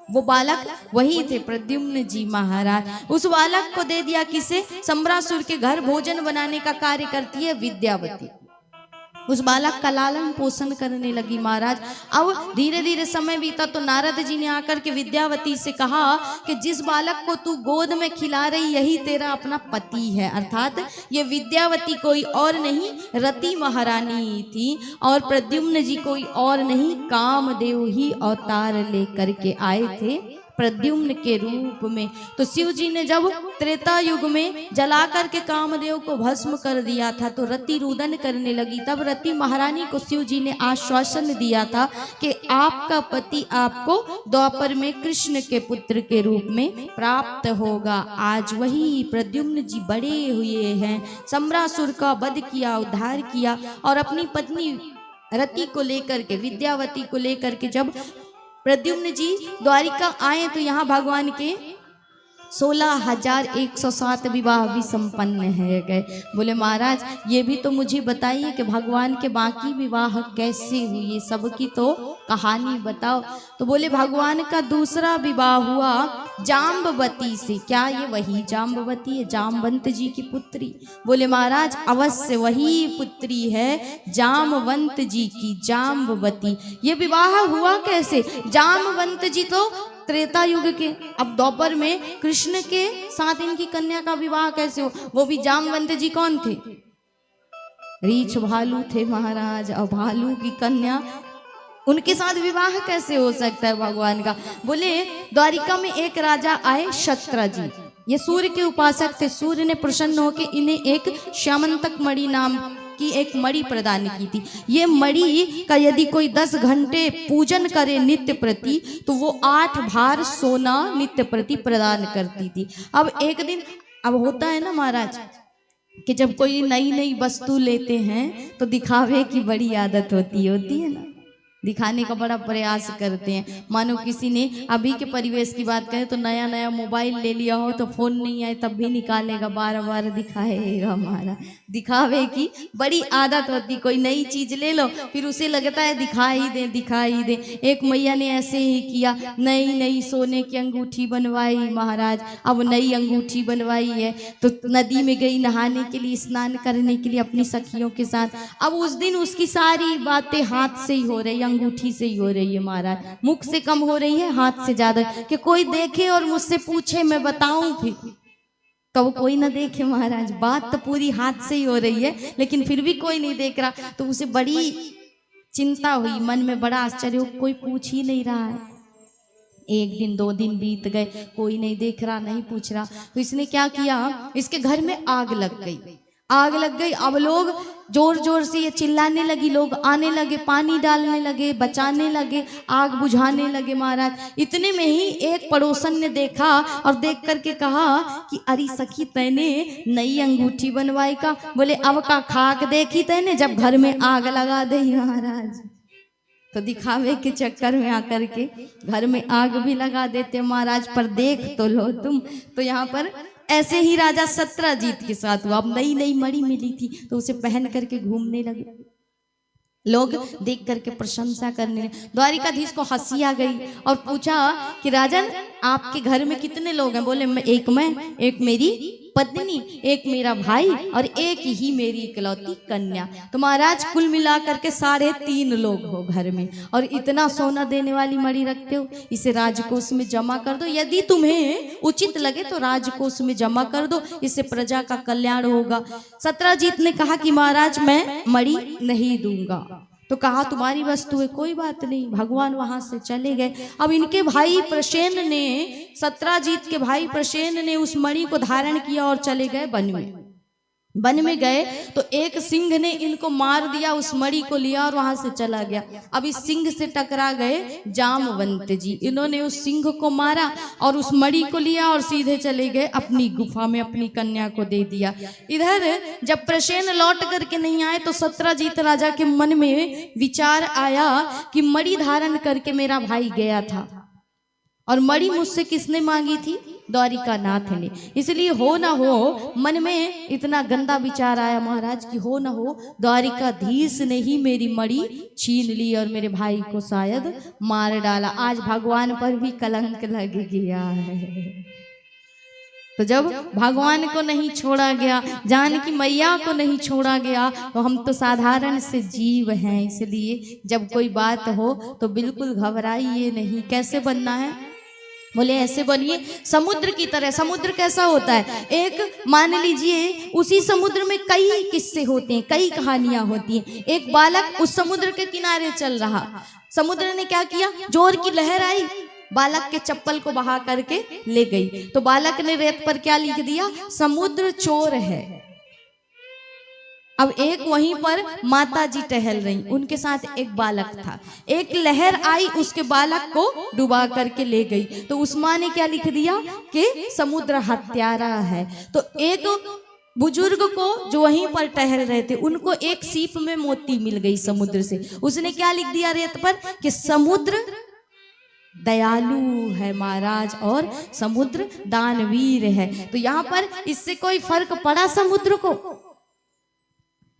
वो बालक वही थे प्रद्युम्न जी महाराज। उस बालक को दे दिया किसे? सम्बरासुर के घर भोजन बनाने का कार्य करती है विद्यावती। उस बालक का लालन पोषण करने लगी महाराज। अब धीरे धीरे समय बीता तो नारद जी ने आकर के विद्यावती से कहा कि जिस बालक को तू गोद में खिला रही यही तेरा अपना पति है। अर्थात ये विद्यावती कोई और नहीं रति महारानी थी, और प्रद्युम्न जी कोई और नहीं कामदेव ही अवतार लेकर के आए थे प्रद्युम्न के रूप में। तो शिव जी ने जब त्रेता युग में जला करके कामदेव को भस्म कर दिया था तो रति रुदन करने लगी। तब रति महारानी को शिव जी ने आश्वासन दिया था कि आपका पति आपको द्वापर में कृष्ण के पुत्र के रूप में प्राप्त होगा। आज वही प्रद्युम्न जी बड़े हुए हैं, सम्बरासुर का वध किया, उद्धार किया, और अपनी पत्नी रति को लेकर के, विद्यावती को लेकर के जब प्रद्युम्न जी द्वारिका आए तो यहाँ भगवान के 16,107 विवाह भी संपन्न है गए। बोले महाराज ये भी तो मुझे बताइए कि भगवान के बाकी विवाह कैसे हुए, सबकी तो कहानी बताओ। तो बोले भगवान का दूसरा विवाह हुआ जाम्बवती से। क्या ये वही जाम्बवती है, जामवंत जी की पुत्री? बोले महाराज अवश्य वही पुत्री है जामवंत जी की, जाम्बवती। ये विवाह हुआ कैसे? जामवंत जी तो त्रेता युग के, अब द्वापर में कृष्ण के साथ इनकी कन्या का विवाह कैसे हो? वो भी जामवंत जी कौन थे? रीछ भालू थे महाराज, और भालू की कन्या, उनके साथ विवाह कैसे हो सकता है भगवान का? बोले द्वारिका में एक राजा आए शत्राजीत, ये सूर्य के उपासक थे। सूर्य ने प्रसन्न होकर इन्हें एक श्यामंतक मणि नाम की एक मणि प्रदान की थी। ये मणि का यदि कोई 10 घंटे पूजन करे नित्य प्रति तो वो 8 भार सोना नित्य प्रति प्रदान करती थी। अब एक दिन अब होता है ना महाराज कि जब कोई नई नई वस्तु लेते हैं तो दिखावे की बड़ी आदत होती है ना, दिखाने का बड़ा प्रयास करते हैं। मानो किसी ने अभी के परिवेश की बात करें तो नया नया मोबाइल ले लिया हो तो फोन नहीं आए तब भी निकालेगा, बार बार दिखाएगा। हमारा दिखावे की बड़ी आदत होती, कोई नई चीज ले लो फिर उसे लगता है दिखाई दे। एक मैया ने ऐसे ही किया, नई नई सोने की अंगूठी बनवाई महाराज। अब नई अंगूठी बनवाई है तो नदी में गई नहाने के लिए, स्नान करने के लिए अपनी सखियों के साथ। अब उस दिन उसकी सारी बातें हाथ से ही हो रही, अंगूठी से ही हो रही है महाराज, मुख से कम हो रही है, हाथ से ज्यादा। कि कोई देखे और मुझसे पूछे मैं बताऊं फिर तो वो कोई ना देखे महाराज, बात तो पूरी हाथ से ही हो रही है लेकिन फिर भी कोई नहीं देख रहा। तो उसे बड़ी चिंता हुई, मन में बड़ा आश्चर्य हो, कोई पूछ ही नहीं रहा है। 1 दिन 2 दिन बीत गए, कोई नहीं देख रहा, नहीं पूछ रहा। तो इसने क्या किया, इसके घर में आग लग गई। अब लोग जोर जोर से ये चिल्लाने लगी, लोग आने लगे, पानी डालने लगे, बचाने लगे, आग बुझाने लगे महाराज। इतने में ही एक पड़ोसन ने देखा और देख करके कहा कि अरे सखी तैने नई अंगूठी बनवाई का? बोले अब का खाक देखी तैने, जब घर में आग लगा दे महाराज। तो दिखावे के चक्कर में आकर के घर में आग भी लगा देते महाराज, पर देख तो लो तुम। तो यहाँ पर ऐसे ही राजा शत्राजीत के साथ हुआ। अब नई नई मणि मिली थी तो उसे पहन करके घूमने लगे, लोग देख करके प्रशंसा करने लगे। द्वारिकाधीश को हंसी आ गई और पूछा कि राजन आपके घर में कितने लोग हैं? बोले एक मैं, एक मेरी पत्नी, एक मेरा भाई और एक ही मेरी इकलौती कन्या। तो महाराज कुल मिलाकर के 3.5 लोग हो घर में, और इतना सोना देने वाली मणि रखते हो, इसे राजकोष में जमा कर दो। यदि तुम्हें उचित लगे तो राजकोष में जमा कर दो, इससे प्रजा का कल्याण होगा। शत्राजीत ने कहा कि महाराज मैं मणि नहीं दूंगा। तो कहा तुम्हारी वस्तु है, कोई बात नहीं। भगवान वहां से चले गए। अब इनके भाई प्रसेन ने, शत्राजीत के भाई प्रसेन ने उस मणि को धारण किया और चले गए वन में। वन में गए तो एक सिंह ने इनको मार दिया, उस मणि को लिया और वहां से चला गया। अब इस सिंह से टकरा गए जामवंत जी, इन्होंने उस सिंह को मारा और उस मणि को लिया और सीधे चले गए अपनी गुफा में, अपनी कन्या को दे दिया। इधर जब प्रसेन लौट करके नहीं आए तो शत्राजीत राजा के मन में विचार आया कि मणि धारण करके मेरा भाई गया था और मणि मुझसे किसने मांगी थी? द्वारिकानाथ ने। इसलिए हो ना हो मन में इतना गंदा विचार आया महाराज कि हो ना हो द्वारिकाधीश ने ही मेरी मणि छीन ली और मेरे भाई को शायद मार डाला। आज भगवान पर भी कलंक लग गया है। तो जब भगवान को नहीं छोड़ा गया, जानकी मैया को नहीं छोड़ा गया, तो हम तो साधारण से जीव हैं। इसलिए जब कोई बात हो तो बिल्कुल घबराइए नहीं। कैसे बनना है? बोले ऐसे बनिए समुद्र की तरह। समुद्र कैसा होता है? एक मान लीजिए उसी समुद्र में कई किस्से होते हैं, कई कहानियां होती हैं। एक बालक उस समुद्र के किनारे चल रहा, समुद्र ने क्या किया, जोर की लहर आई, बालक के चप्पल को बहा करके ले गई। तो बालक ने रेत पर क्या लिख दिया? समुद्र चोर है। अब एक वहीं पर माता जी टहल रही, उनके साथ एक बालक था। एक लहर आई, उसके बालक को डुबा करके ले गई। तो उस माँ ने क्या लिख दिया कि समुद्र हत्यारा है। तो एक बुजुर्ग को जो वहीं पर टहल रहे थे, उनको एक सीप में मोती मिल गई समुद्र से। उसने क्या लिख दिया रेत पर कि समुद्र दयालु है महाराज और समुद्र दानवीर है। तो यहाँ पर इससे कोई फर्क पड़ा समुद्र को?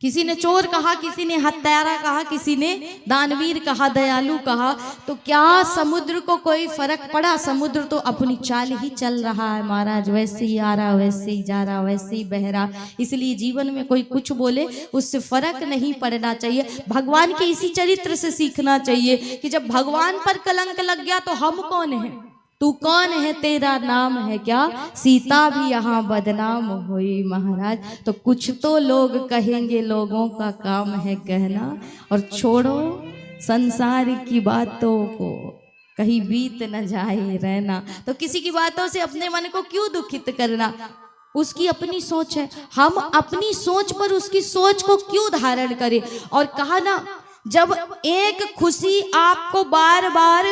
किसी ने चोर कहा, किसी ने हत्यारा कहा, किसी ने दानवीर कहा, दयालु कहा, तो क्या समुद्र को कोई फर्क पड़ा? समुद्र तो अपनी चाल ही चल रहा है महाराज, वैसे ही आ रहा, वैसे ही जा रहा, वैसे ही बह रहा। इसलिए जीवन में कोई कुछ बोले उससे फर्क नहीं पड़ना चाहिए। भगवान के इसी चरित्र से सीखना चाहिए कि जब भगवान पर कलंक लग गया तो हम कौन है? तू कौन है, तेरा नाम है क्या? सीता भी यहाँ बदनाम हुई महाराज। तो कुछ तो लोग कहेंगे, लोगों का काम है कहना। और छोड़ो संसार की बातों को, कहीं बीत न जाए रहना। तो किसी की बातों से अपने मन को क्यों दुखित करना? उसकी अपनी सोच है, हम अपनी सोच पर उसकी सोच को क्यों धारण करें? और कहा ना, जब एक खुशी आपको बार बार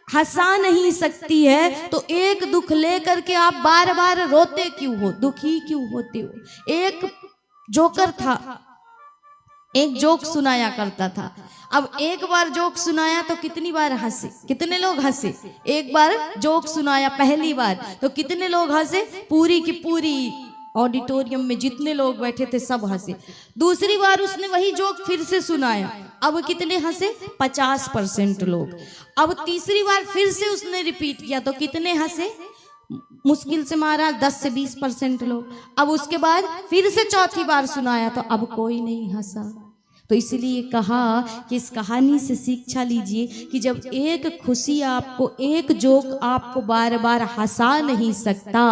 हंसा नहीं सकती है तो एक दुख लेकर के आप बार बार रोते क्यों हो, दुखी क्यों होते हो? एक जोकर था, एक जोक सुनाया करता था। अब एक बार जोक सुनाया तो कितनी बार हंसे? कितने लोग हंसे? एक बार जोक सुनाया पहली बार तो कितने लोग हंसे? पूरी की पूरी ऑडिटोरियम में जितने लोग बैठे थे सब हंसे। दूसरी बार उसने वही जोक फिर से सुनाया, अब कितने हंसे? 50% लोग। अब तीसरी बार फिर से उसने रिपीट किया तो कितने हंसे? मुश्किल से महाराज 10 से 20% लोग। अब उसके बाद फिर से चौथी बार सुनाया तो अब कोई नहीं हंसा। तो इसलिए कहा कि इस कहानी से शिक्षा लीजिए कि जब एक खुशी आपको, एक जोक आपको बार बार हंसा नहीं सकता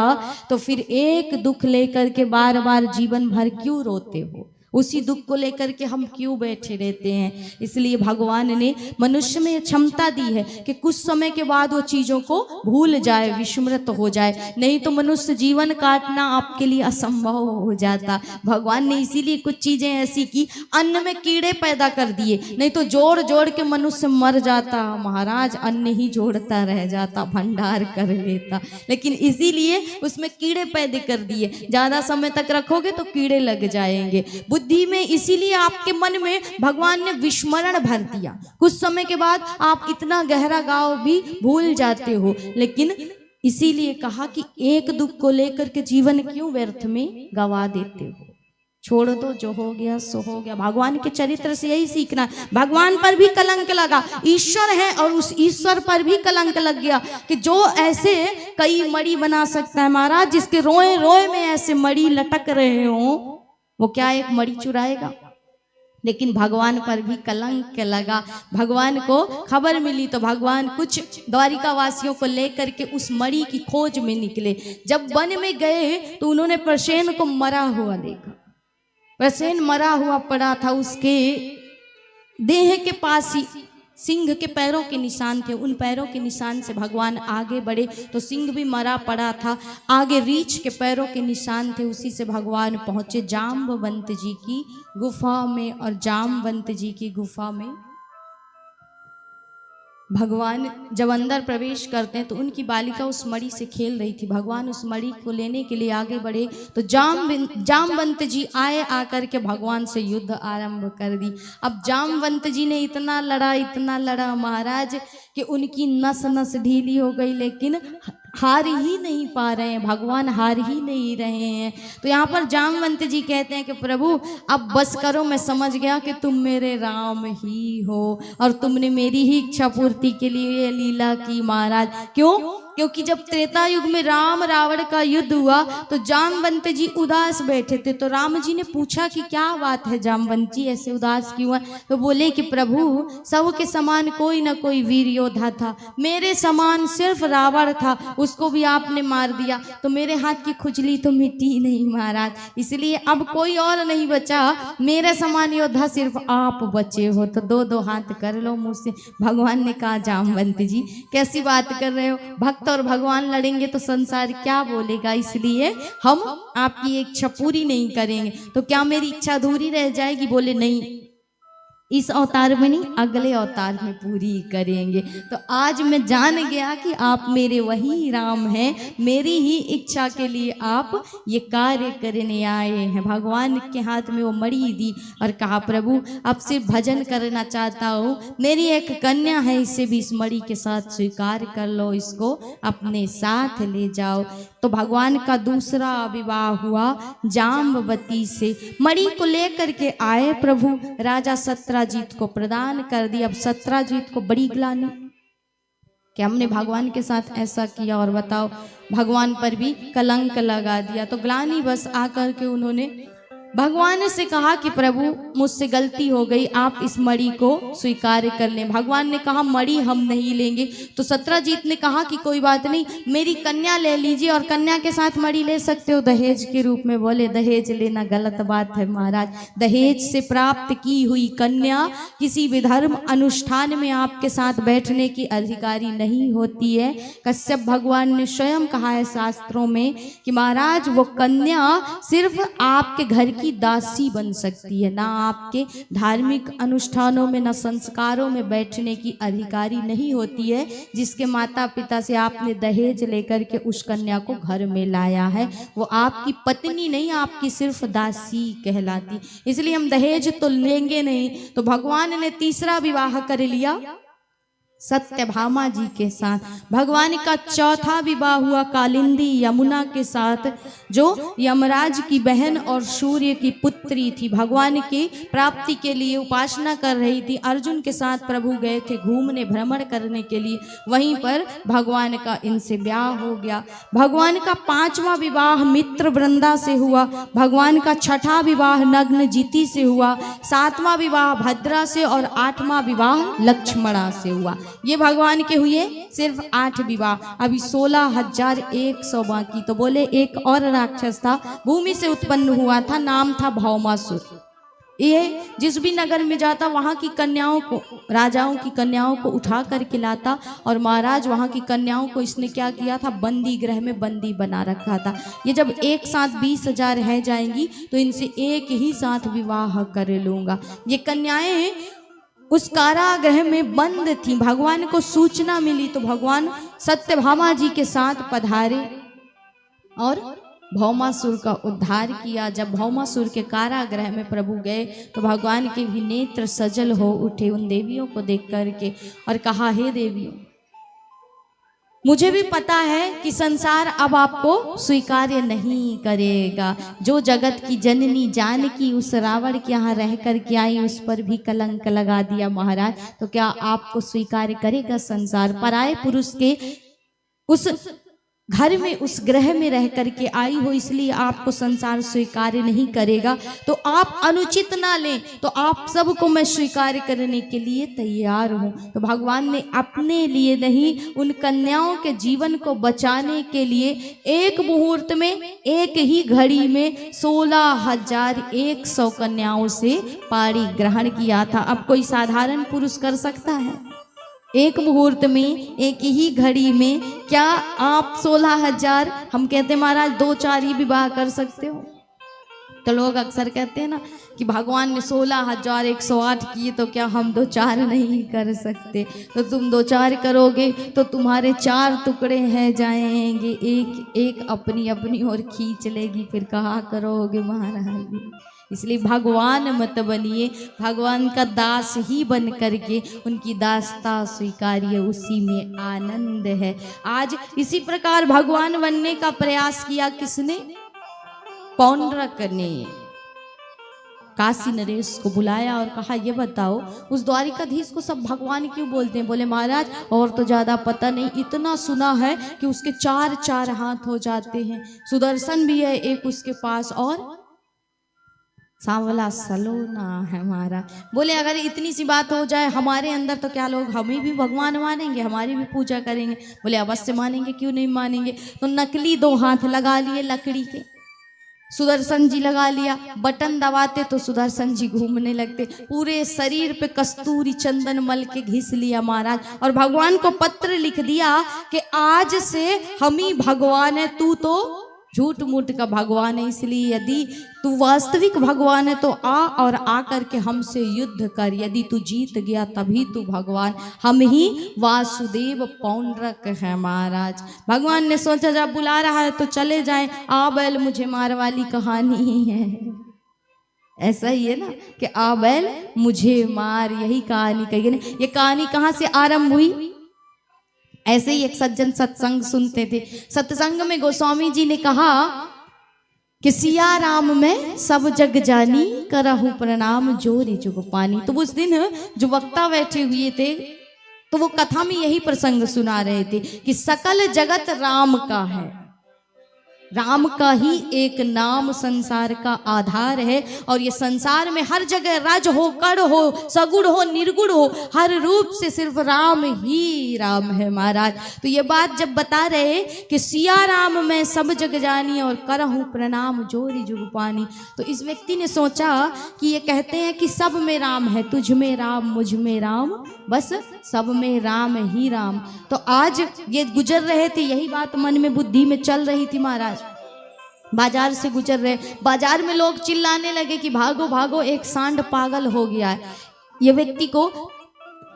तो फिर एक दुख लेकर के बार बार जीवन भर क्यों रोते हो? उसी दुख को लेकर के हम क्यों बैठे रहते हैं? इसलिए भगवान ने मनुष्य में क्षमता दी है कि कुछ समय के बाद वो चीज़ों को भूल जाए, विस्मृत हो जाए, नहीं तो मनुष्य जीवन काटना आपके लिए असंभव हो जाता। भगवान ने इसीलिए कुछ चीज़ें ऐसी की, अन्न में कीड़े पैदा कर दिए, नहीं तो जोड़ जोड़ के मनुष्य मर जाता महाराज, अन्न ही जोड़ता रह जाता, भंडार कर लेता। लेकिन इसीलिए उसमें कीड़े पैदा कर दिए, ज़्यादा समय तक रखोगे तो कीड़े लग जाएंगे। बुद्धि में इसीलिए आपके मन में भगवान ने विस्मरण भर दिया, कुछ समय के बाद आप इतना गहरा गाँव भी भूल जाते हो। लेकिन इसीलिए कहा कि एक दुख को लेकर के जीवन क्यों व्यर्थ में गवा देते हो? छोड़ दो, जो हो गया सो हो गया। भगवान के चरित्र से यही सीखना। भगवान पर भी कलंक लगा, ईश्वर है और उस ईश्वर पर भी कलंक लग गया कि जो ऐसे कई मणि बना सकता है महाराज, जिसके रोए रोए में ऐसे मणि लटक रहे हो, वो क्या एक मणि चुराएगा? लेकिन भगवान पर भी कलंक लगा। भगवान को खबर मिली तो भगवान कुछ द्वारिका वासियों को लेकर के उस मणि की खोज में निकले। जब वन में गए तो उन्होंने प्रसेन को मरा हुआ देखा। प्रसेन मरा हुआ पड़ा था, उसके देह के पास ही सिंह के पैरों के निशान थे। उन पैरों के निशान से भगवान आगे बढ़े तो सिंह भी मरा पड़ा था। आगे रीछ के पैरों के निशान थे, उसी से भगवान पहुंचे जाम्बवंत जी की गुफा में। और जाम्बवंत जी की गुफा में भगवान जब अंदर प्रवेश करते हैं तो उनकी बालिका उस मणि से खेल रही थी। भगवान उस मणि को लेने के लिए आगे बढ़े तो जाम्बवंत जी आए, आकर के भगवान से युद्ध आरंभ कर दी। अब जाम्बवंत जी ने इतना लड़ा महाराज कि उनकी नस नस ढीली हो गई, लेकिन हार ही नहीं पा रहे हैं, भगवान हार ही नहीं रहे हैं। तो यहाँ पर जाम्बवंत जी कहते हैं कि प्रभु अब बस करो, मैं समझ गया कि तुम मेरे राम ही हो और तुमने मेरी ही इच्छा पूर्ति के लिए लीला की महाराज। क्यों? क्योंकि जब त्रेता युग में राम रावण का युद्ध हुआ तो जाम्बवंत जी उदास बैठे थे। तो राम जी ने पूछा कि क्या बात है जाम्बवंत जी, ऐसे उदास क्यों है? तो बोले कि प्रभु सबके समान कोई न कोई वीर योद्धा था, मेरे समान सिर्फ रावण था, उसको भी आपने मार दिया, तो मेरे हाथ की खुजली तो मिटी नहीं महाराज, इसलिए अब कोई और नहीं बचा, मेरे समान योद्धा सिर्फ आप बचे हो, तो दो दो हाथ कर लो मुझसे। भगवान ने कहा जाम्बवंत जी कैसी बात कर रहे हो, भक्त और भगवान लड़ेंगे तो संसार क्या बोलेगा, इसलिए हम आपकी इच्छा पूरी नहीं करेंगे। तो क्या मेरी इच्छा अधूरी रह जाएगी? बोले नहीं, इस अवतार में नहीं, अगले अवतार में पूरी करेंगे। तो आज मैं जान गया कि आप मेरे वही राम हैं, मेरी ही इच्छा के लिए आप ये कार्य करने आए हैं। भगवान के हाथ में वो मणि दी और कहा प्रभु अब सिर्फ भजन करना चाहता हूँ, मेरी एक कन्या है, इसे भी इस मणि के साथ स्वीकार कर लो, इसको अपने साथ ले जाओ। तो भगवान का दूसरा विवाह हुआ जाम्बवती से। मणि को लेकर के आए प्रभु, राजा सत्राजीत को प्रदान कर दिया। अब सत्राजीत को बड़ी ग्लानि कि हमने भगवान के साथ ऐसा किया और बताओ भगवान पर भी कलंक लगा दिया। तो ग्लानि बस आकर के उन्होंने भगवान से कहा कि प्रभु मुझसे गलती हो गई, आप इस मणि को स्वीकार कर लें। भगवान ने कहा मणि हम नहीं लेंगे। तो सत्राजीत ने कहा कि कोई बात नहीं, मेरी कन्या ले लीजिए और कन्या के साथ मणि ले सकते हो दहेज के रूप में। बोले दहेज लेना गलत बात है महाराज, दहेज से प्राप्त की हुई कन्या किसी भी धर्म अनुष्ठान में आपके साथ बैठने की अधिकारी नहीं होती है। कश्यप भगवान ने स्वयं कहा है शास्त्रों में कि महाराज वो कन्या सिर्फ आपके घर की दासी बन सकती है, ना आपके धार्मिक अनुष्ठानों में ना संस्कारों में बैठने की अधिकारी नहीं होती है। जिसके माता पिता से आपने दहेज लेकर के उस कन्या को घर में लाया है, वो आपकी पत्नी नहीं, आपकी सिर्फ दासी कहलाती। इसलिए हम दहेज तो लेंगे नहीं। तो भगवान ने तीसरा विवाह कर लिया सत्यभामा जी के साथ। भगवान का चौथा विवाह हुआ कालिंदी यमुना के साथ, जो यमराज की बहन और सूर्य की पुत्री थी। भगवान की प्राप्ति के लिए उपासना कर रही थी। अर्जुन के साथ प्रभु गए थे घूमने, भ्रमण करने के लिए, वहीं पर भगवान का इनसे ब्याह हो गया। भगवान का पांचवा विवाह मित्र वृंदा से हुआ। भगवान का छठा विवाह नग्नजिति से हुआ। सातवां विवाह भद्रा से और आठवां विवाह लक्ष्मणा से हुआ। ये भगवान के हुए सिर्फ 8 विवाह। अभी 16,100 बाकी। तो बोले एक और राक्षस था, भूमि से उत्पन्न हुआ था, नाम था भौमासुर। ये जिस भी नगर में जाता वहां की कन्याओं को, राजाओं की कन्याओं को उठा करके लाता और महाराज वहां की कन्याओं को इसने क्या किया था, बंदी गृह में बंदी बना रखा था। ये जब एक साथ 20,000 रह जाएंगी तो इनसे एक ही साथ विवाह कर लूंगा। ये कन्याएं उस कारागृह में बंद थी। भगवान को सूचना मिली तो भगवान सत्यभामा जी के साथ पधारे और भौमासुर का उद्धार किया। जब भौमासुर के कारागृह में प्रभु गए तो भगवान के भी नेत्र सजल हो उठे उन देवियों को देख करके और कहा, हे देवियों, मुझे भी पता है कि संसार अब आपको स्वीकार्य नहीं करेगा। जो जगत की जननी जानकी उस रावण के यहाँ रह कर के आई, उस पर भी कलंक लगा दिया महाराज। तो क्या आपको स्वीकार करेगा संसार? पराये पुरुष के उस घर में, उस ग्रह में रह करके आई हो, इसलिए आपको संसार स्वीकार नहीं करेगा। तो आप अनुचित ना लें, तो आप सबको मैं स्वीकार करने के लिए तैयार हूँ। तो भगवान ने अपने लिए नहीं, उन कन्याओं के जीवन को बचाने के लिए एक मुहूर्त में, एक ही घड़ी में 16,100 कन्याओं से पाणी ग्रहण किया था। अब कोई साधारण पुरुष कर सकता है? एक मुहूर्त में, एक ही घड़ी में क्या आप 16,000, हम कहते हैं महाराज 2-4 ही विवाह कर सकते हो? तो लोग अक्सर कहते हैं ना कि भगवान ने 16,108 किए तो क्या हम 2-4 नहीं कर सकते? तो तुम 2-4 करोगे तो तुम्हारे 4 टुकड़े हैं जाएंगे, एक एक अपनी अपनी ओर खींच लेगी, फिर कहा करोगे महाराज। इसलिए भगवान मत बनिए, भगवान का दास ही बन करके उनकी दासता स्वीकारिए, उसी में आनंद है। आज इसी प्रकार भगवान बनने का प्रयास किया किसने? पौंड्रक ने काशी नरेश को बुलाया और कहा, ये बताओ उस द्वारिकाधीश को सब भगवान क्यों बोलते हैं? बोले महाराज और तो ज्यादा पता नहीं, इतना सुना है कि उसके 4 हाथ हो जाते हैं, सुदर्शन भी है एक उसके पास, और सांवला सलोना है हमारा। बोले अगर इतनी सी बात हो जाए हमारे अंदर तो क्या लोग हमें भी भगवान मानेंगे, हमारी भी पूजा करेंगे? बोले अवश्य मानेंगे, क्यों नहीं मानेंगे। तो नकली 2 हाथ लगा लिए लकड़ी के, सुदर्शन जी लगा लिया, बटन दबाते तो सुदर्शन जी घूमने लगते, पूरे शरीर पे कस्तूरी चंदन मल के घिस लिया महाराज, और भगवान को पत्र लिख दिया कि आज से हम ही भगवान है, तू तो झूठ मूठ का भगवान है। इसलिए यदि तू वास्तविक भगवान है तो आ और आकर के हमसे युद्ध कर। यदि तू जीत गया तभी तू भगवान। हम ही वासुदेव पौंड्रक है महाराज। भगवान ने सोचा जब बुला रहा है तो चले जाएं। आ बैल मुझे मार वाली कहानी है। ऐसा ही है ना कि आ बैल मुझे मार, यही कहानी कही है ना। ये कहानी कहाँ से आरंभ हुई? ऐसे ही एक सज्जन सत्संग सुनते थे। सत्संग में गोस्वामी जी ने कहा कि सिया राम में सब जग जानी, करहु प्रणाम जोरी जुग पानी। तो उस दिन जो वक्ता बैठे हुए थे तो वो कथा में यही प्रसंग सुना रहे थे कि सकल जगत राम का है। राम का ही एक नाम संसार का आधार है। और ये संसार में हर जगह रज हो, कड़ हो, सगुण हो, निर्गुण हो, हर रूप से सिर्फ राम ही राम है महाराज। तो ये बात जब बता रहे कि सिया राम में सब जग जानी और करहूँ प्रणाम जोरी जुग पानी, तो इस व्यक्ति ने सोचा कि ये कहते हैं कि सब में राम है, तुझ में राम, मुझ में राम, बस सब में राम ही राम। तो आज ये गुजर रहे थे, यही बात मन में बुद्धि में चल रही थी महाराज। बाजार से गुजर रहे, बाजार में लोग चिल्लाने लगे कि भागो भागो, एक सांड पागल हो गया है। ये व्यक्ति को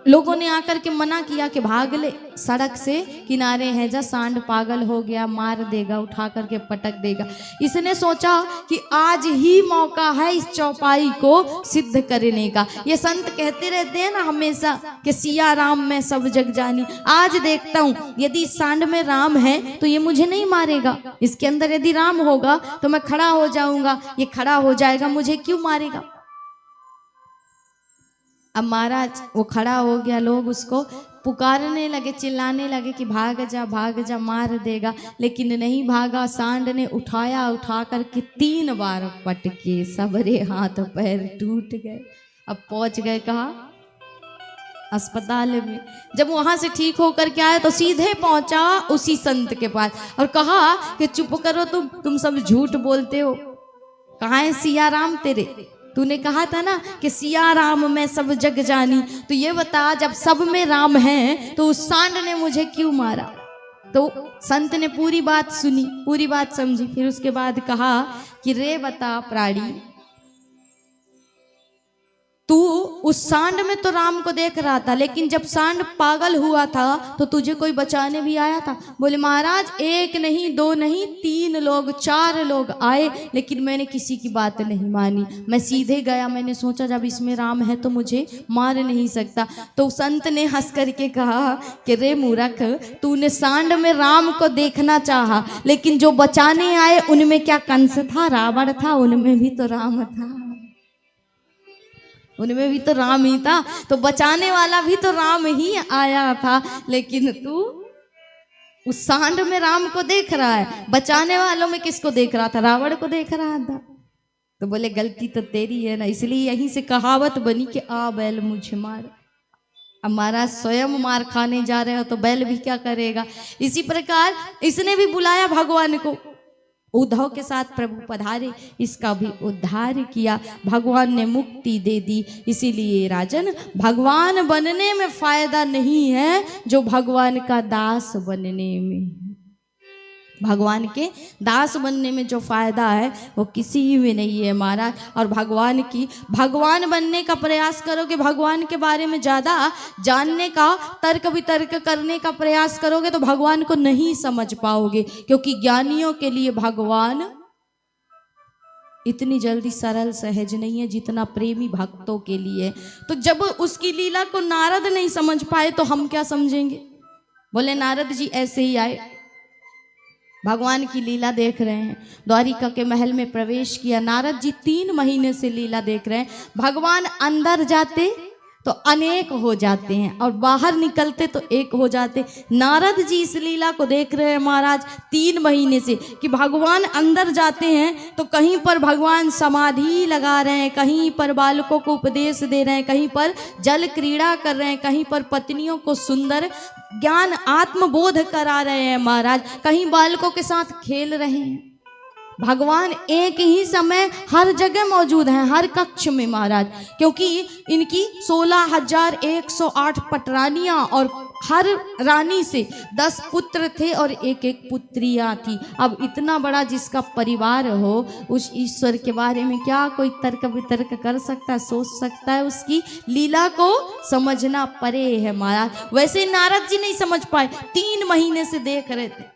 लोगों ने आकर के मना किया कि भाग ले, सड़क से किनारे है जा, सांड पागल हो गया, मार देगा, उठा करके पटक देगा। इसने सोचा कि आज ही मौका है इस चौपाई को सिद्ध करने का। ये संत कहते रहते हैं ना हमेशा कि सिया राम में सब जग जानी। आज देखता हूँ यदि इस सांड में राम है तो ये मुझे नहीं मारेगा, इसके अंदर यदि राम होगा तो मैं खड़ा हो जाऊंगा, ये खड़ा हो जाएगा, मुझे क्यों मारेगा। अब महाराज वो खड़ा हो गया, लोग उसको पुकारने लगे, चिल्लाने लगे कि भाग जा, मार देगा, लेकिन नहीं भागा। सांड ने उठाया, उठा करके 3 बार पटके, सबरे हाथ पैर टूट गए। अब पहुंच गए कहाँ? अस्पताल में। जब वहां से ठीक होकर के आया तो सीधे पहुंचा उसी संत के पास और कहा कि चुप करो, तुम सब झूठ बोलते हो, कहाँ है सिया राम तेरे? तूने कहा था ना कि सिया राम में सब जग जानी, तो ये बता जब सब में राम है तो उस सांड ने मुझे क्यों मारा? तो संत ने पूरी बात सुनी, पूरी बात समझी, फिर उसके बाद कहा कि रे बता प्राणी, तू उस सांड में तो राम को देख रहा था, लेकिन जब सांड पागल हुआ था तो तुझे कोई बचाने भी आया था? बोले महाराज 1 नहीं 2 नहीं 3 लोग 4 लोग आए, लेकिन मैंने किसी की बात नहीं मानी। मैं सीधे गया, मैंने सोचा जब इसमें राम है तो मुझे मार नहीं सकता। तो संत ने हंस करके कहा कि रे मूर्ख, तूने सांड में राम को देखना चाहा, लेकिन जो बचाने आए उनमें क्या कंस था, रावण था? उनमें भी तो राम था, उनमें भी तो राम ही था, तो बचाने वाला भी तो राम ही आया था। लेकिन तू उस सांड में राम को देख रहा है, बचाने वालों में किसको देख रहा था? रावण को देख रहा था। तो बोले गलती तो तेरी है ना, इसलिए यहीं से कहावत बनी कि आ बैल मुझे मार। अब महाराज स्वयं मार खाने जा रहे हो तो बैल भी क्या करेगा? इसी प्रकार इसने भी बुलाया भगवान को, उद्धव के साथ प्रभु पधारे, इसका भी उद्धार किया, भगवान ने मुक्ति दे दी। इसीलिए राजन, भगवान बनने में फायदा नहीं है जो भगवान का दास बनने में। भगवान के दास बनने में जो फायदा है वो किसी में नहीं है महाराज। और भगवान बनने का प्रयास करोगे, भगवान के बारे में ज़्यादा जानने का, तर्क वितर्क करने का प्रयास करोगे तो भगवान को नहीं समझ पाओगे, क्योंकि ज्ञानियों के लिए भगवान इतनी जल्दी सरल सहज नहीं है जितना प्रेमी भक्तों के लिए। तो जब उसकी लीला को नारद नहीं समझ पाए तो हम क्या समझेंगे? बोले नारद जी ऐसे ही आए, भगवान की लीला देख रहे हैं, द्वारिका के महल में प्रवेश किया। नारद जी 3 महीने से लीला देख रहे हैं। भगवान अंदर जाते तो अनेक हो जाते हैं और बाहर निकलते तो एक हो जाते। नारद जी इस लीला को देख रहे हैं महाराज 3 महीने से कि भगवान अंदर जाते हैं तो कहीं पर भगवान समाधि लगा रहे हैं, कहीं पर बालकों को उपदेश दे रहे हैं, कहीं पर जल क्रीड़ा कर रहे हैं, कहीं पर पत्नियों को सुंदर ज्ञान आत्मबोध करा रहे हैं महाराज, कहीं बालकों के साथ खेल रहे हैं। भगवान एक ही समय हर जगह मौजूद हैं, हर कक्ष में महाराज, क्योंकि इनकी 16,108 पटरानियां और हर रानी से 10 पुत्र थे और एक एक पुत्रियां थी। अब इतना बड़ा जिसका परिवार हो, उस ईश्वर के बारे में क्या कोई तर्क वितर्क कर सकता है, सोच सकता है? उसकी लीला को समझना परे है महाराज। वैसे नारद जी नहीं समझ पाए, 3 महीने से देख रहे थे।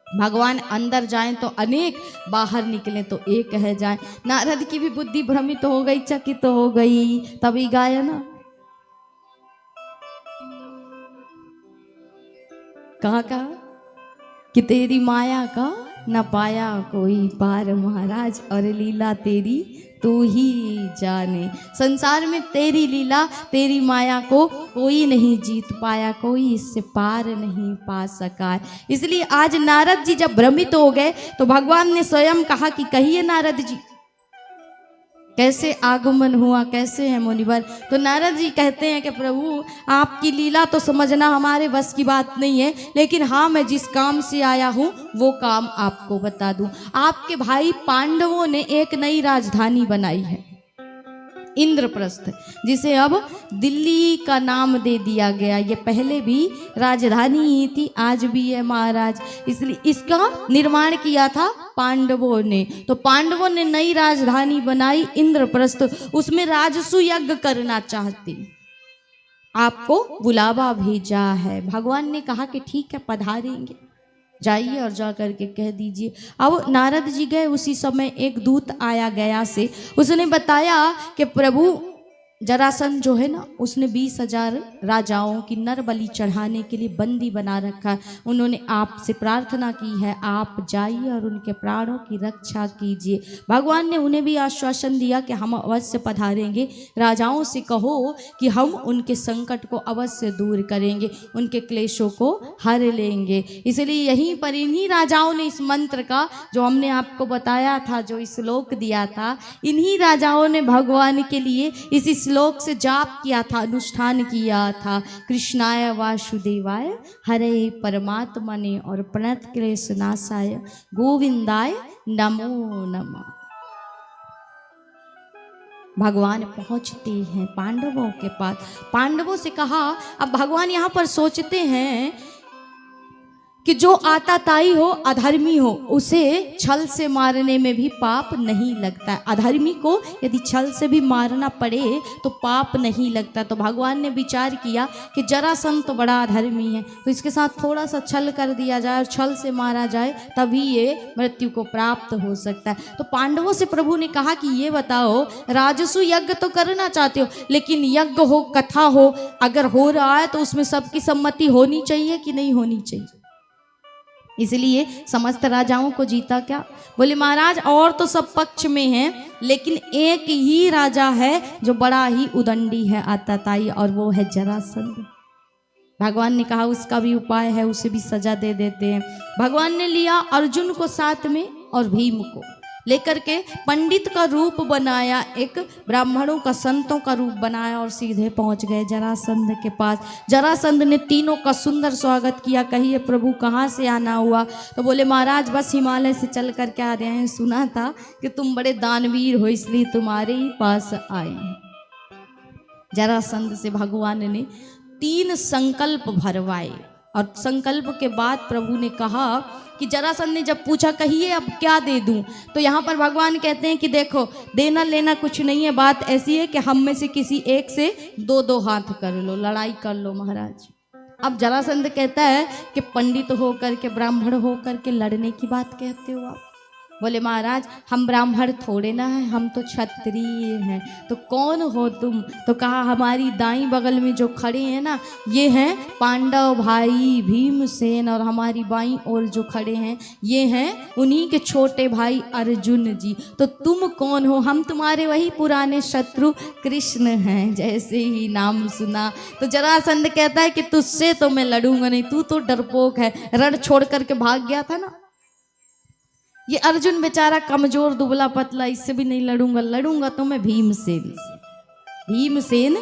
भगवान अंदर जाएं तो अनेक, बाहर निकले तो एक है जाए। नारद की भी बुद्धि भ्रमित हो गई, चकित हो गई। तभी गाया ना, कहा कि तेरी माया का न पाया कोई पार महाराज, और लीला तेरी तू ही जाने। संसार में तेरी लीला, तेरी माया को कोई नहीं जीत पाया, कोई इससे पार नहीं पा सका। इसलिए आज नारद जी जब भ्रमित हो गए तो भगवान ने स्वयं कहा कि कहिए नारद जी, कैसे आगमन हुआ, कैसे है मुनिवर? तो नारद जी कहते हैं कि प्रभु आपकी लीला तो समझना हमारे बस की बात नहीं है, लेकिन हाँ मैं जिस काम से आया हूँ वो काम आपको बता दूं। आपके भाई पांडवों ने एक नई राजधानी बनाई है, इंद्रप्रस्थ, जिसे अब दिल्ली का नाम दे दिया गया। ये पहले भी राजधानी ही थी, आज भी है महाराज। इसलिए इसका निर्माण किया था पांडवों ने। तो पांडवों ने नई राजधानी बनाई इंद्रप्रस्थ, उसमें राजसु यज्ञ करना चाहते, आपको बुलावा भेजा है। भगवान ने कहा कि ठीक है पधारेंगे, जाइए और जा करके कह दीजिए। अब नारद जी गए, उसी समय एक दूत आया गया से, उसने बताया कि प्रभु जरासंध जो है ना, उसने 20,000 राजाओं की नर बलि चढ़ाने के लिए बंदी बना रखा है। उन्होंने आपसे प्रार्थना की है, आप जाइए और उनके प्राणों की रक्षा कीजिए। भगवान ने उन्हें भी आश्वासन दिया कि हम अवश्य पधारेंगे, राजाओं से कहो कि हम उनके संकट को अवश्य दूर करेंगे, उनके क्लेशों को हर लेंगे। इसलिए यहीं पर इन्हीं राजाओं ने इस मंत्र का, जो हमने आपको बताया था, जो श्लोक दिया था, इन्हीं राजाओं ने भगवान के लिए इस श्लोक से जाप किया था, अनुष्ठान किया था। कृष्णाय वासुदेवाय हरे परमात्मने और प्रणत क्लेश नाशाय गोविंदाय नमो नमः। भगवान पहुंचते हैं पांडवों के पास। पांडवों से कहा, अब भगवान यहाँ पर सोचते हैं कि जो आताताई हो, अधर्मी हो, उसे छल से मारने में भी पाप नहीं लगता है। अधर्मी को यदि छल से भी मारना पड़े तो पाप नहीं लगता। तो भगवान ने विचार किया कि जरासंध तो बड़ा अधर्मी है, तो इसके साथ थोड़ा सा छल कर दिया जाए और छल से मारा जाए, तभी ये मृत्यु को प्राप्त हो सकता है। तो पांडवों से प्रभु ने कहा कि ये बताओ, राजसु यज्ञ तो करना चाहते हो, लेकिन यज्ञ हो, कथा हो, अगर हो रहा है तो उसमें सबकी सम्मति होनी चाहिए कि नहीं होनी चाहिए? इसलिए समस्त राजाओं को जीता क्या? बोले महाराज और तो सब पक्ष में हैं, लेकिन एक ही राजा है जो बड़ा ही उदंडी है, आताताई, और वो है जरासंध। भगवान ने कहा उसका भी उपाय है, उसे भी सजा दे देते हैं। भगवान ने लिया अर्जुन को साथ में और भीम को लेकर के पंडित का रूप बनाया, एक ब्राह्मणों का, संतों का रूप बनाया और सीधे पहुंच गए जरासंध के पास। जरासंध ने तीनों का सुंदर स्वागत किया। कहिए प्रभु कहाँ से आना हुआ? तो बोले महाराज बस हिमालय से चल कर के आ रहे हैं, सुना था कि तुम बड़े दानवीर हो इसलिए तुम्हारे ही पास आए हैं। जरासंध से भगवान ने 3 संकल्प भरवाए और संकल्प के बाद प्रभु ने कहा कि जरासंध ने जब पूछा कहिए अब क्या दे दूं, तो यहाँ पर भगवान कहते हैं कि देखो देना लेना कुछ नहीं है, बात ऐसी है कि हम में से किसी एक से 2-2 हाथ कर लो, लड़ाई कर लो महाराज। अब जरासंध कहता है कि पंडित होकर के, ब्राह्मण होकर के लड़ने की बात कहते हो आप? बोले महाराज हम ब्राह्मण थोड़े ना हैं, हम तो क्षत्रिय हैं। तो कौन हो तुम? तो कहा हमारी दाईं बगल में जो खड़े हैं ना, ये हैं पांडव भाई भीमसेन, और हमारी बाईं ओर जो खड़े हैं ये हैं उन्हीं के छोटे भाई अर्जुन जी। तो तुम कौन हो? हम तुम्हारे वही पुराने शत्रु कृष्ण हैं। जैसे ही नाम सुना तो जरासंध कहता है कि तुझसे तो मैं लड़ूंगा नहीं, तू तो डरपोक है, रण छोड़ करके भाग गया था ना। ये अर्जुन बेचारा कमजोर दुबला पतला, इससे भी नहीं लड़ूंगा, लड़ूंगा तो मैं भीमसेन से। भीमसेन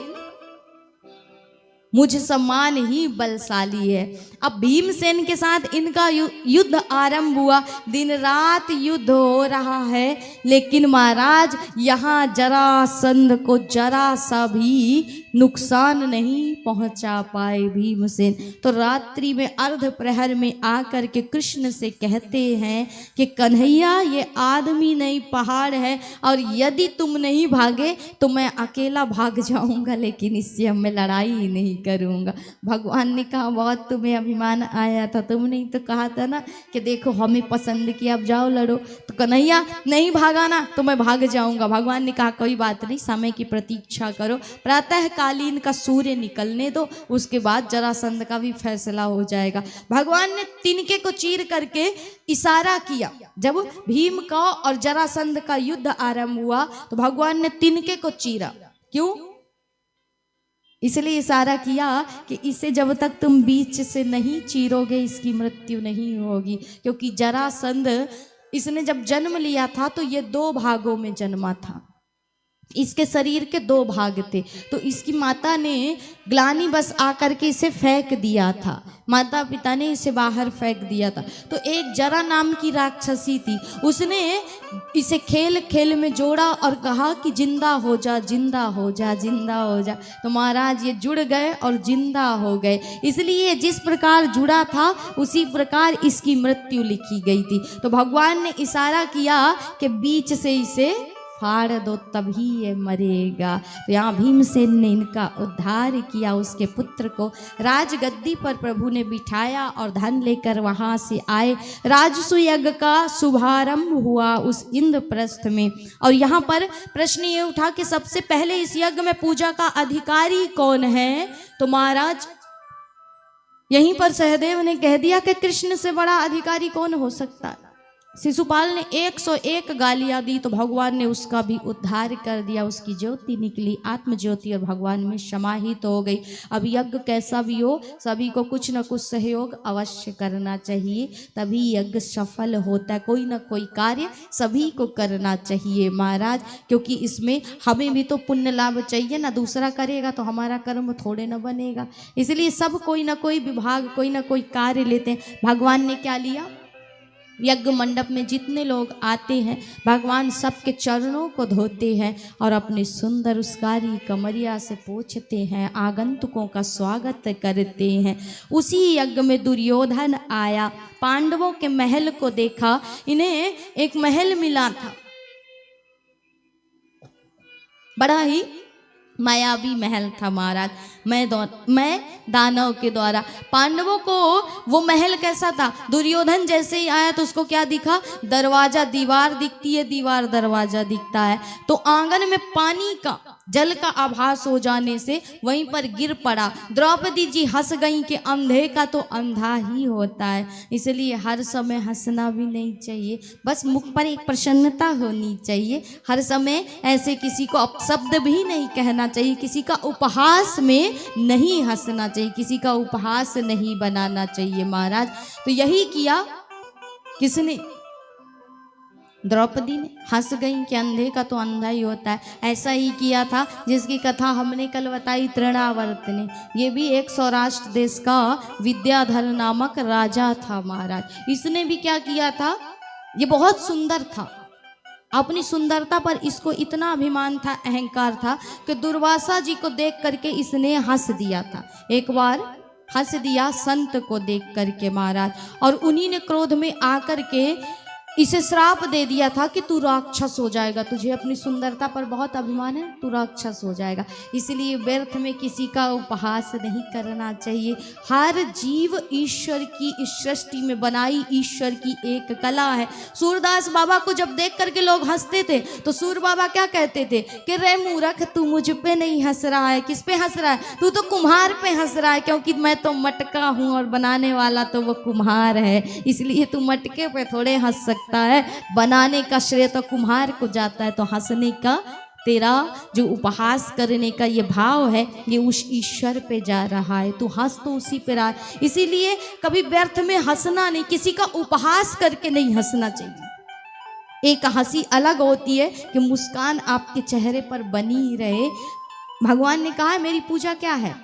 मुझ समान ही बलशाली है। अब भीमसेन के साथ इनका युद्ध आरंभ हुआ, दिन रात युद्ध हो रहा है, लेकिन महाराज यहाँ जरासंध को जरा सा भी नुकसान नहीं पहुंचा पाए भीमसेन। तो रात्रि में अर्ध प्रहर में आकर के कृष्ण से कहते हैं कि कन्हैया ये आदमी नहीं पहाड़ है, और यदि तुम नहीं भागे तो मैं अकेला भाग जाऊंगा, लेकिन इससे अब मैं लड़ाई ही नहीं करूंगा। भगवान ने कहा बहुत तुम्हें अभिमान आया था, तुमने ही तो कहा था ना कि देखो हमें पसंद किया, अब जाओ लड़ो। तो कन्हैया नहीं भागा ना तो मैं भाग जाऊंगा। भगवान ने कहा कोई बात नहीं, समय की प्रतीक्षा करो, प्रातः कालीन का सूर्य निकलने दो, उसके बाद जरासंध का भी फैसला हो जाएगा। भगवान ने तिनके को चीर करके इशारा किया। जब भीम का और जरासंध का युद्ध आरंभ हुआ तो भगवान ने तिनके को चीरा। क्यों? इसलिए इशारा किया कि इसे जब तक तुम बीच से नहीं चीरोगे इसकी मृत्यु नहीं होगी। क्योंकि जरासंध इसने जब जन्म लिया था तो ये 2 भागों में जन्मा था, इसके शरीर के 2 भाग थे। तो इसकी माता ने ग्लानि बस आकर के इसे फेंक दिया था, माता पिता ने इसे बाहर फेंक दिया था। तो एक जरा नाम की राक्षसी थी, उसने इसे खेल खेल में जोड़ा और कहा कि जिंदा हो जा, जिंदा हो जा, जिंदा हो जा। तो महाराज ये जुड़ गए और जिंदा हो गए। इसलिए जिस प्रकार जुड़ा था उसी प्रकार इसकी मृत्यु लिखी गई थी। तो भगवान ने इशारा किया कि बीच से इसे फाड़ दो तभी ये मरेगा। तो यहाँ भीमसेन ने इनका उद्धार किया, उसके पुत्र को राजगद्दी पर प्रभु ने बिठाया और धन लेकर वहाँ से आए। राजसु यज्ञ का शुभारंभ हुआ उस इंद्रप्रस्थ में। और यहाँ पर प्रश्न ये उठा कि सबसे पहले इस यज्ञ में पूजा का अधिकारी कौन है? तो महाराज यहीं पर सहदेव ने कह दिया कि कृष्ण से बड़ा अधिकारी कौन हो सकता है। शिशुपाल ने 101 गालियां दी तो भगवान ने उसका भी उद्धार कर दिया, उसकी ज्योति निकली, आत्म ज्योति, और भगवान में समाहित हो गई। अब यज्ञ कैसा भी हो सभी को कुछ न कुछ सहयोग अवश्य करना चाहिए, तभी यज्ञ सफल होता है। कोई ना कोई कार्य सभी को करना चाहिए महाराज, क्योंकि इसमें हमें भी तो पुण्य लाभ चाहिए ना, दूसरा करेगा तो हमारा कर्म थोड़े न बनेगा। इसलिए सब कोई ना कोई विभाग, कोई ना कोई कार्य लेते हैं। भगवान ने क्या लिया? यज्ञ मंडप में जितने लोग आते हैं भगवान सबके चरणों को धोते हैं और अपने सुंदर उसकारी कमरिया से पोंछते हैं, आगंतुकों का स्वागत करते हैं। उसी यज्ञ में दुर्योधन आया, पांडवों के महल को देखा। इन्हें एक महल मिला था, बड़ा ही मायावी महल था महाराज, मैं दानव के द्वारा। पांडवों को वो महल कैसा था? दुर्योधन जैसे ही आया तो उसको क्या दिखा? दरवाजा दीवार दिखती है, दीवार दरवाजा दिखता है। तो आंगन में पानी का, जल का आभास हो जाने से वहीं पर गिर पड़ा। द्रौपदी जी हंस गई कि अंधे का तो अंधा ही होता है। इसलिए हर समय हंसना भी नहीं चाहिए, बस मुख पर एक प्रसन्नता होनी चाहिए। हर समय ऐसे किसी को अपशब्द भी नहीं कहना चाहिए, किसी का उपहास में नहीं हंसना चाहिए, किसी का उपहास नहीं बनाना चाहिए महाराज। तो यही किया किसने? द्रौपदी ने। हंस गई कि अंधे का तो अंधा ही होता है। ऐसा ही किया था जिसकी कथा हमने कल बताई, तृणावर्त ने। ये भी एक सौराष्ट्र देश का विद्याधर नामक राजा था महाराज। इसने भी क्या किया था? ये बहुत सुंदर था, अपनी सुंदरता पर इसको इतना अभिमान था, अहंकार था कि दुर्वासा जी को देख करके इसने हंस दिया था। एक बार हंस दिया संत को देख करके महाराज, और उन्हीं ने क्रोध में आकर के इसे श्राप दे दिया था कि तू राक्षस हो जाएगा, तुझे अपनी सुंदरता पर बहुत अभिमान है, तू राक्षस हो जाएगा। इसलिए व्यर्थ में किसी का उपहास नहीं करना चाहिए। हर जीव ईश्वर की इस सृष्टि में बनाई ईश्वर की एक कला है। सूरदास बाबा को जब देख करके लोग हंसते थे तो सूर बाबा क्या कहते थे कि रे मूर्ख, तू मुझ पे नहीं हंस रहा है, किस पे हंस रहा है? तू तो कुम्हार पे हंस रहा है, क्योंकि मैं तो मटका हूँ और बनाने वाला तो वो कुम्हार है। इसलिए तू मटके पे थोड़े हंस सकता है, बनाने का श्रेय तो कुम्हार को जाता है। तो हंसने का, तेरा जो उपहास करने का ये भाव है, ये उस ईश्वर पे जा रहा है। तू हंस तो उसी पे रहा। इसीलिए कभी व्यर्थ में हंसना नहीं, किसी का उपहास करके नहीं हंसना चाहिए। एक हंसी अलग होती है कि मुस्कान आपके चेहरे पर बनी रहे। भगवान ने कहा मेरी पूजा क्या है?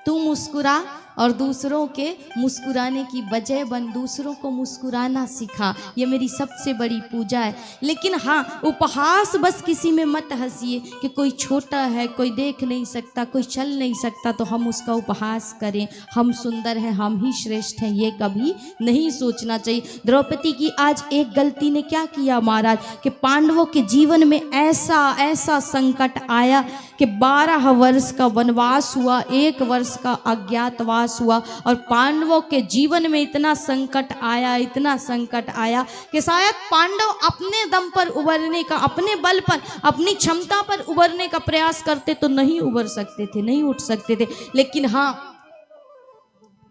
तू मुस्कुरा और दूसरों के मुस्कुराने की वजह बन, दूसरों को मुस्कुराना सिखा। ये मेरी सबसे बड़ी पूजा है। लेकिन हाँ, उपहास बस किसी में मत हंसिए कि कोई छोटा है, कोई देख नहीं सकता, कोई चल नहीं सकता तो हम उसका उपहास करें। हम सुंदर हैं, हम ही श्रेष्ठ हैं, ये कभी नहीं सोचना चाहिए। द्रौपदी की आज एक गलती ने क्या किया महाराज, कि पांडवों के जीवन में ऐसा ऐसा संकट आया कि 12 वर्ष का वनवास हुआ, 1 वर्ष का अज्ञातवास हुआ, और पांडवों के जीवन में इतना संकट आया, इतना संकट आया कि शायद पांडव अपने दम पर उबरने का, अपने बल पर, अपनी क्षमता पर उबरने का प्रयास करते तो नहीं उबर सकते थे, नहीं उठ सकते थे। लेकिन हाँ,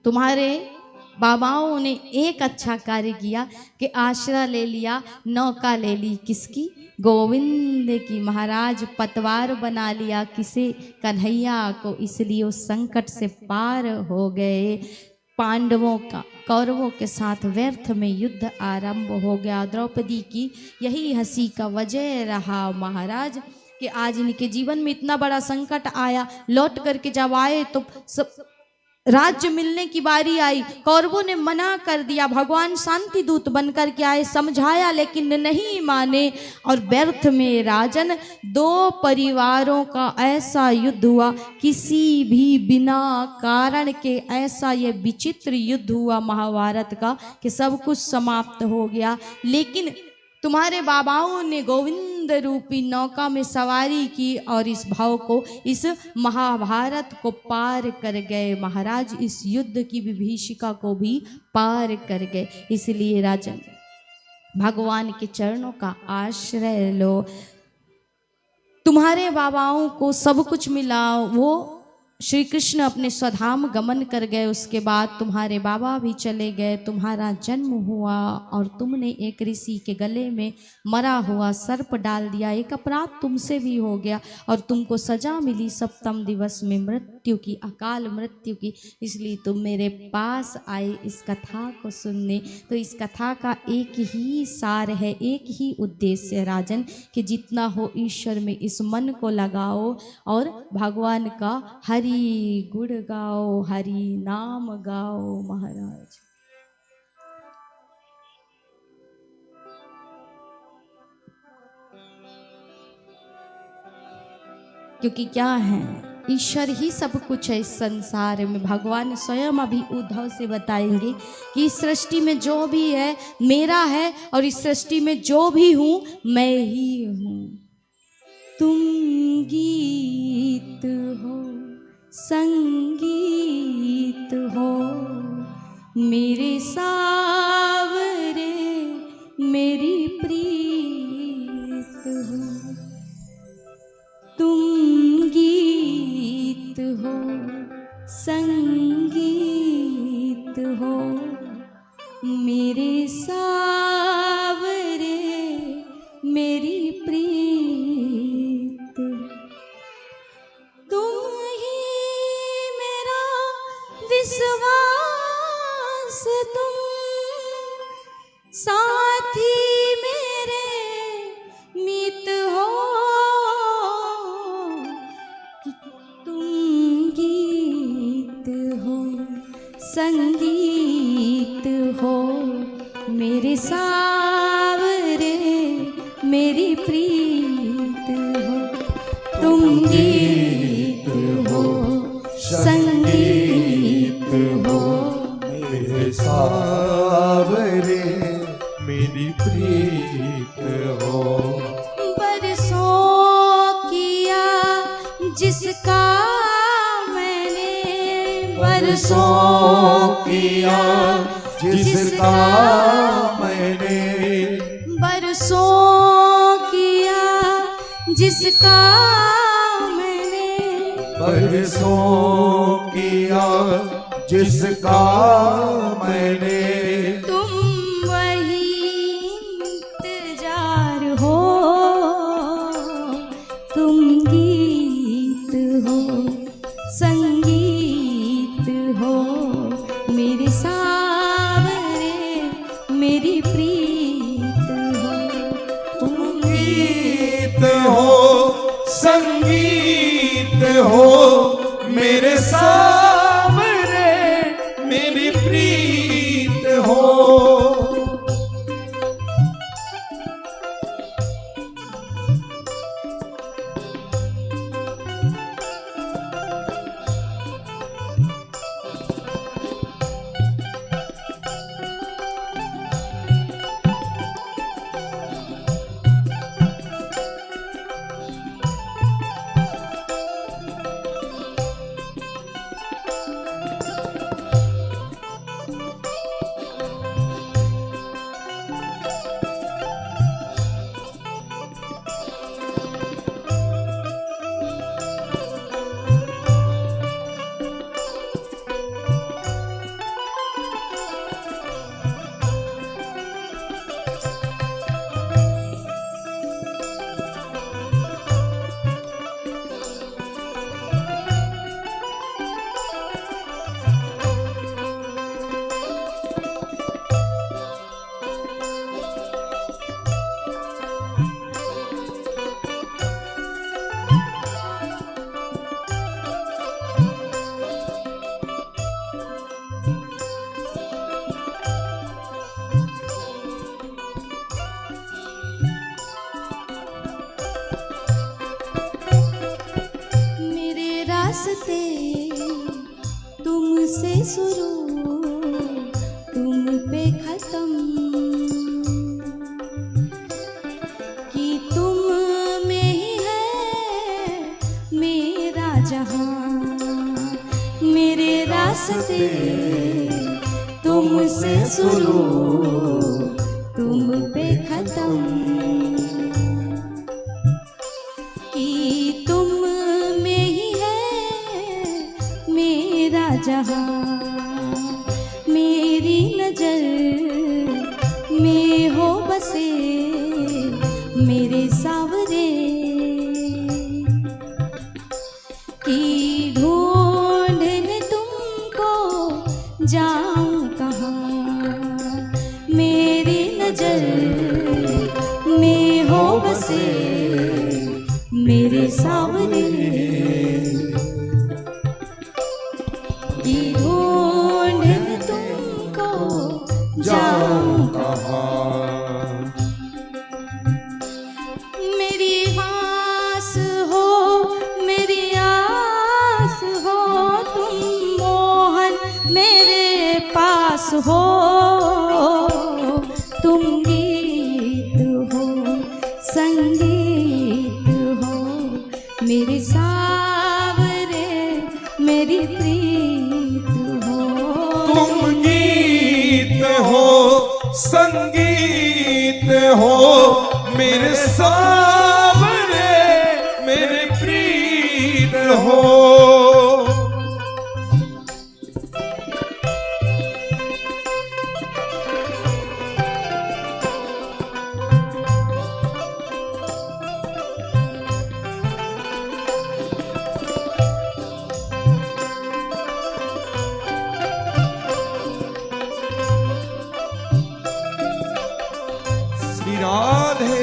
तुम्हारे बाबाओं ने एक अच्छा कार्य किया कि आश्रय ले लिया, नौका ले ली, किसकी? गोविंद की। महाराज पतवार बना लिया किसे? कन्हैया को। इसलिए उस संकट से पार हो गए। पांडवों का कौरवों के साथ व्यर्थ में युद्ध आरंभ हो गया। द्रौपदी की यही हंसी का वजह रहा महाराज कि आज इनके जीवन में इतना बड़ा संकट आया। लौट करके जब आए तो सब राज्य मिलने की बारी आई, कौरवों ने मना कर दिया। भगवान शांति दूत बनकर के आए, समझाया लेकिन नहीं माने, और व्यर्थ में राजन 2 परिवारों का ऐसा युद्ध हुआ, किसी भी बिना कारण के ऐसा ये विचित्र युद्ध हुआ महाभारत का कि सब कुछ समाप्त हो गया। लेकिन तुम्हारे बाबाओं ने गोविंद रूपी नौका में सवारी की और इस भाव को, इस महाभारत को पार कर गए महाराज। इस युद्ध की विभीषिका को भी पार कर गए। इसलिए राजन, भगवान के चरणों का आश्रय लो। तुम्हारे बाबाओं को सब कुछ मिला, वो श्री कृष्ण अपने स्वधाम गमन कर गए, उसके बाद तुम्हारे बाबा भी चले गए, तुम्हारा जन्म हुआ और तुमने एक ऋषि के गले में मरा हुआ सर्प डाल दिया। एक अपराध तुमसे भी हो गया और तुमको सजा मिली 7वें दिवस में मृत्यु की, अकाल मृत्यु की। इसलिए तुम मेरे पास आए इस कथा को सुनने। तो इस कथा का एक ही सार है, एक ही उद्देश्य है राजन, कि जितना हो ईश्वर में इस मन को लगाओ और भगवान का हरि गुण गाओ, हरि नाम गाओ महाराज। क्योंकि क्या है, ईश्वर ही सब कुछ है इस संसार में। भगवान स्वयं अभी उद्धव से बताएंगे कि इस सृष्टि में जो भी है मेरा है, और इस सृष्टि में जो भी हूं मैं ही हूं। तुम गीत हो, संगीत हो, मेरे सावरे मेरी प्रीत हो। तुम गीत हो, संगीत हो, मेरे सावरे मेरी प्रीत। तुम ही मेरा विश्वास, तुम साथी मेरे मीत हो। तुम गीत हो, संगीत हो, मेरे सावरे मेरी प्रीत हो। तुम गीत हो, संगीत हो, मेरे सावरे मेरी प्रीत हो। बरसों किया जिसका मैंने, बरसों किया जिसका मैंने, बरसों किया जिसका मैंने, बरसों किया जिसका मैंने। तुम वही इंतजार हो, तुम गीत हो, संगीत हो, मेरे सावरे मेरी प्रीत हो। तुम गीत हो, संगीत हो, मेरे साथ रास्ते तुमसे शुरू तुम पे खत्म, कि तुम में ही है मेरा जहां, मेरे रास्ते तुमसे शुरू तुम पे खत्म, कि तुम में ही है मेरा जहां, मेरी नजर में हो बसे मेरे सावरे, कि ढूंढने तुमको जाऊं कहाँ, मेरी नजर में हो बसे मेरे सावरे, कि ढूंढने तुमको जाऊं कहाँ। मेरी आस हो मेरी आस हो तुम मोहन मेरे पास हो, तुम गीत हो संगीत हो मेरे सावरे मेरी प्रीत हो, तुम गीत हो संगीत हो मेरे सावरे मेरे प्रीत हो। श्री राधे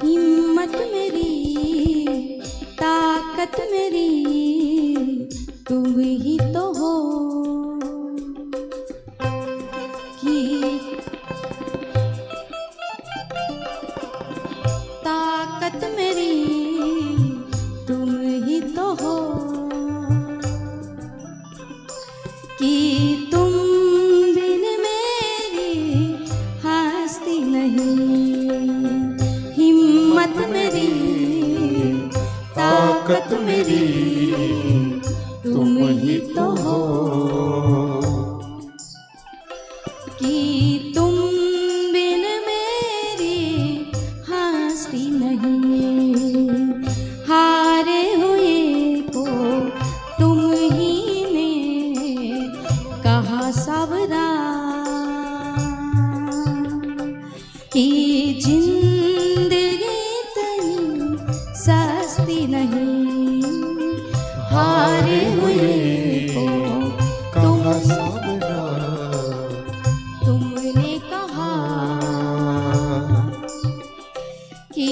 हिम्मत मेरी ताकत मेरी तुम ही तो हो, कि ताकत मेरी तुम ही तो हो, कि तुम बिन मेरी हस्ती नहीं, हिम्मत मेरी ताकत मेरी तुम ही तो हो, कि तुम बिन मेरी हस्ती नहीं, हारे हुए को तुम ही ने कहा सावरा, कि जिंदगी इतनी सस्ती नहीं, हारे हुए को कहा सावरा, तुमने कहा कि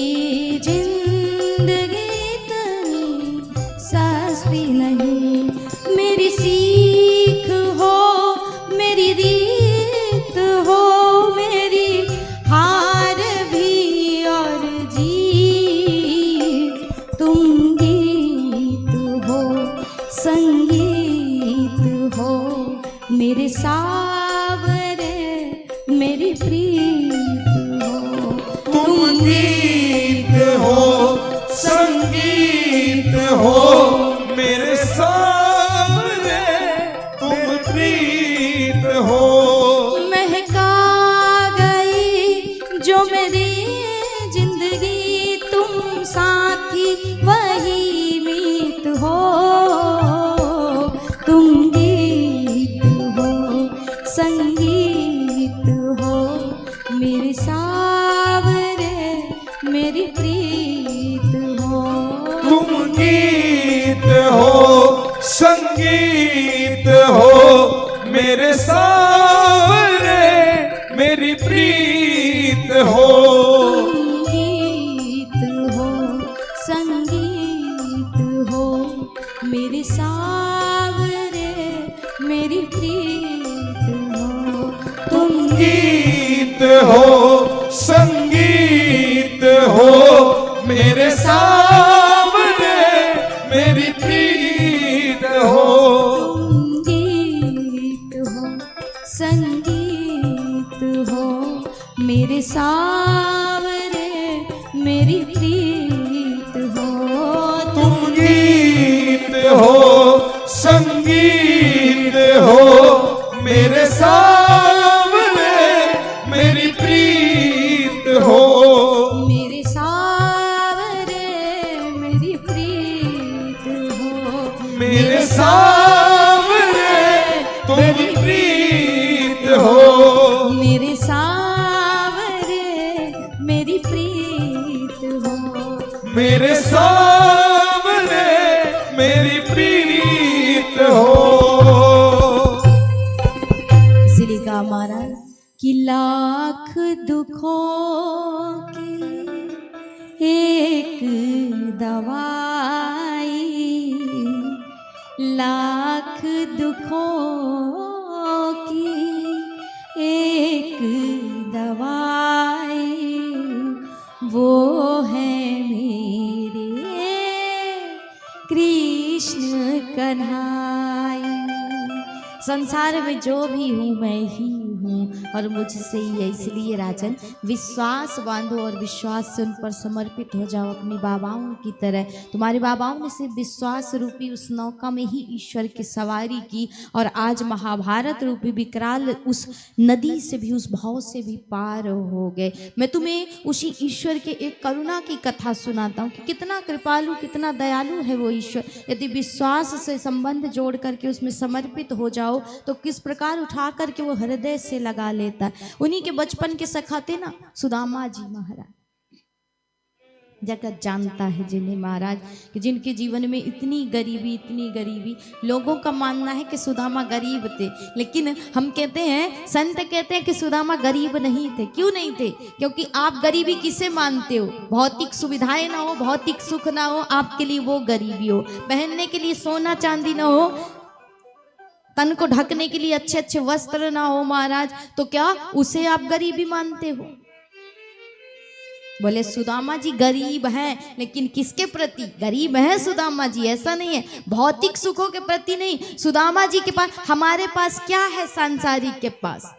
जिंदगी इतनी सस्ती नहीं, मेरी सीख हो मेरी रीत हो मेरी हार भी और जीत, तुम गीत हो संगीत हो मेरे सावरे मेरी प्रीत हो। गीत हो संगीत हो मेरे सामने तुम प्रीत हो। महका गई जो मेरी जिंदगी तुम साथी वही मीत हो। तुम गीत हो संगीत हो मेरे सावरे मेरी प्रीत हो। तुम गीत हो संगीत हो मेरे सावरे मेरी प्रीत हो। तुम गीत हो संगीत हो मेरे सावरे मेरी प्रीत हो। तुम गीत हो संगीत हो मेरे सामने मेरी प्रीत हो। तुम गीत हो संगीत हो मेरे सावरे मेरी प्रीत हो। तुम गीत हो संगीत हो मेरे सामने मेरी प्रीत हो। मेरे सावरे मेरी प्रीत हो। मेरे सामने तुम प्रीत हो। मेरे सावरे मेरी प्रीत हो। मेरे सामने मेरी प्रीत हो। इसलिए कहा महाराज कि लाख दुखों की एक दवाई, लाख दुखों की एक दवाई, वो है मेरे कृष्ण कन्हाई। संसार में जो भी हूँ मैं ही हूँ और मुझसे ही है। इसलिए राजन विश्वास बांधो और विश्वास से उन पर समर्पित हो जाओ अपने बाबाओं की तरह। तुम्हारे बाबाओं ने सिर्फ विश्वास रूपी उस नौका में ही ईश्वर की सवारी की और आज महाभारत रूपी विकराल उस नदी से भी, उस भाव से भी पार हो गए। मैं तुम्हें उसी ईश्वर के एक करुणा की कथा सुनाता हूँ कि कितना कृपालु, कितना दयालु है वो ईश्वर। यदि विश्वास से संबंध जोड़ करके उसमें समर्पित हो जाओ तो किस प्रकार उठा करके वो हृदय से लगा लेता है। उन्हीं के बचपन के सखा थे ना सुदामा जी महाराज। जगत जानता है जिन्हें महाराज कि जिनके जीवन में इतनी गरीबी, लोगों का मानना है कि सुदामा गरीब थे, लेकिन हम कहते हैं, संत कहते हैं कि सुदामा गरीब नहीं थे। क्यों नहीं थे? क्योंकि आप गरीबी किसे मानते हो? भौतिक सुविधाएं ना हो, भौतिक सुख ना हो, आपके लिए वो गरीबी हो। पहनने के लिए सोना चांदी ना हो, तन को ढकने के लिए अच्छे अच्छे वस्त्र ना हो महाराज, तो क्या उसे आप गरीबी मानते हो? बोले सुदामा जी गरीब हैं, लेकिन किसके प्रति गरीब हैं सुदामा जी? ऐसा नहीं है, भौतिक सुखों के प्रति नहीं। सुदामा जी के पास, हमारे पास क्या है सांसारिक के पास?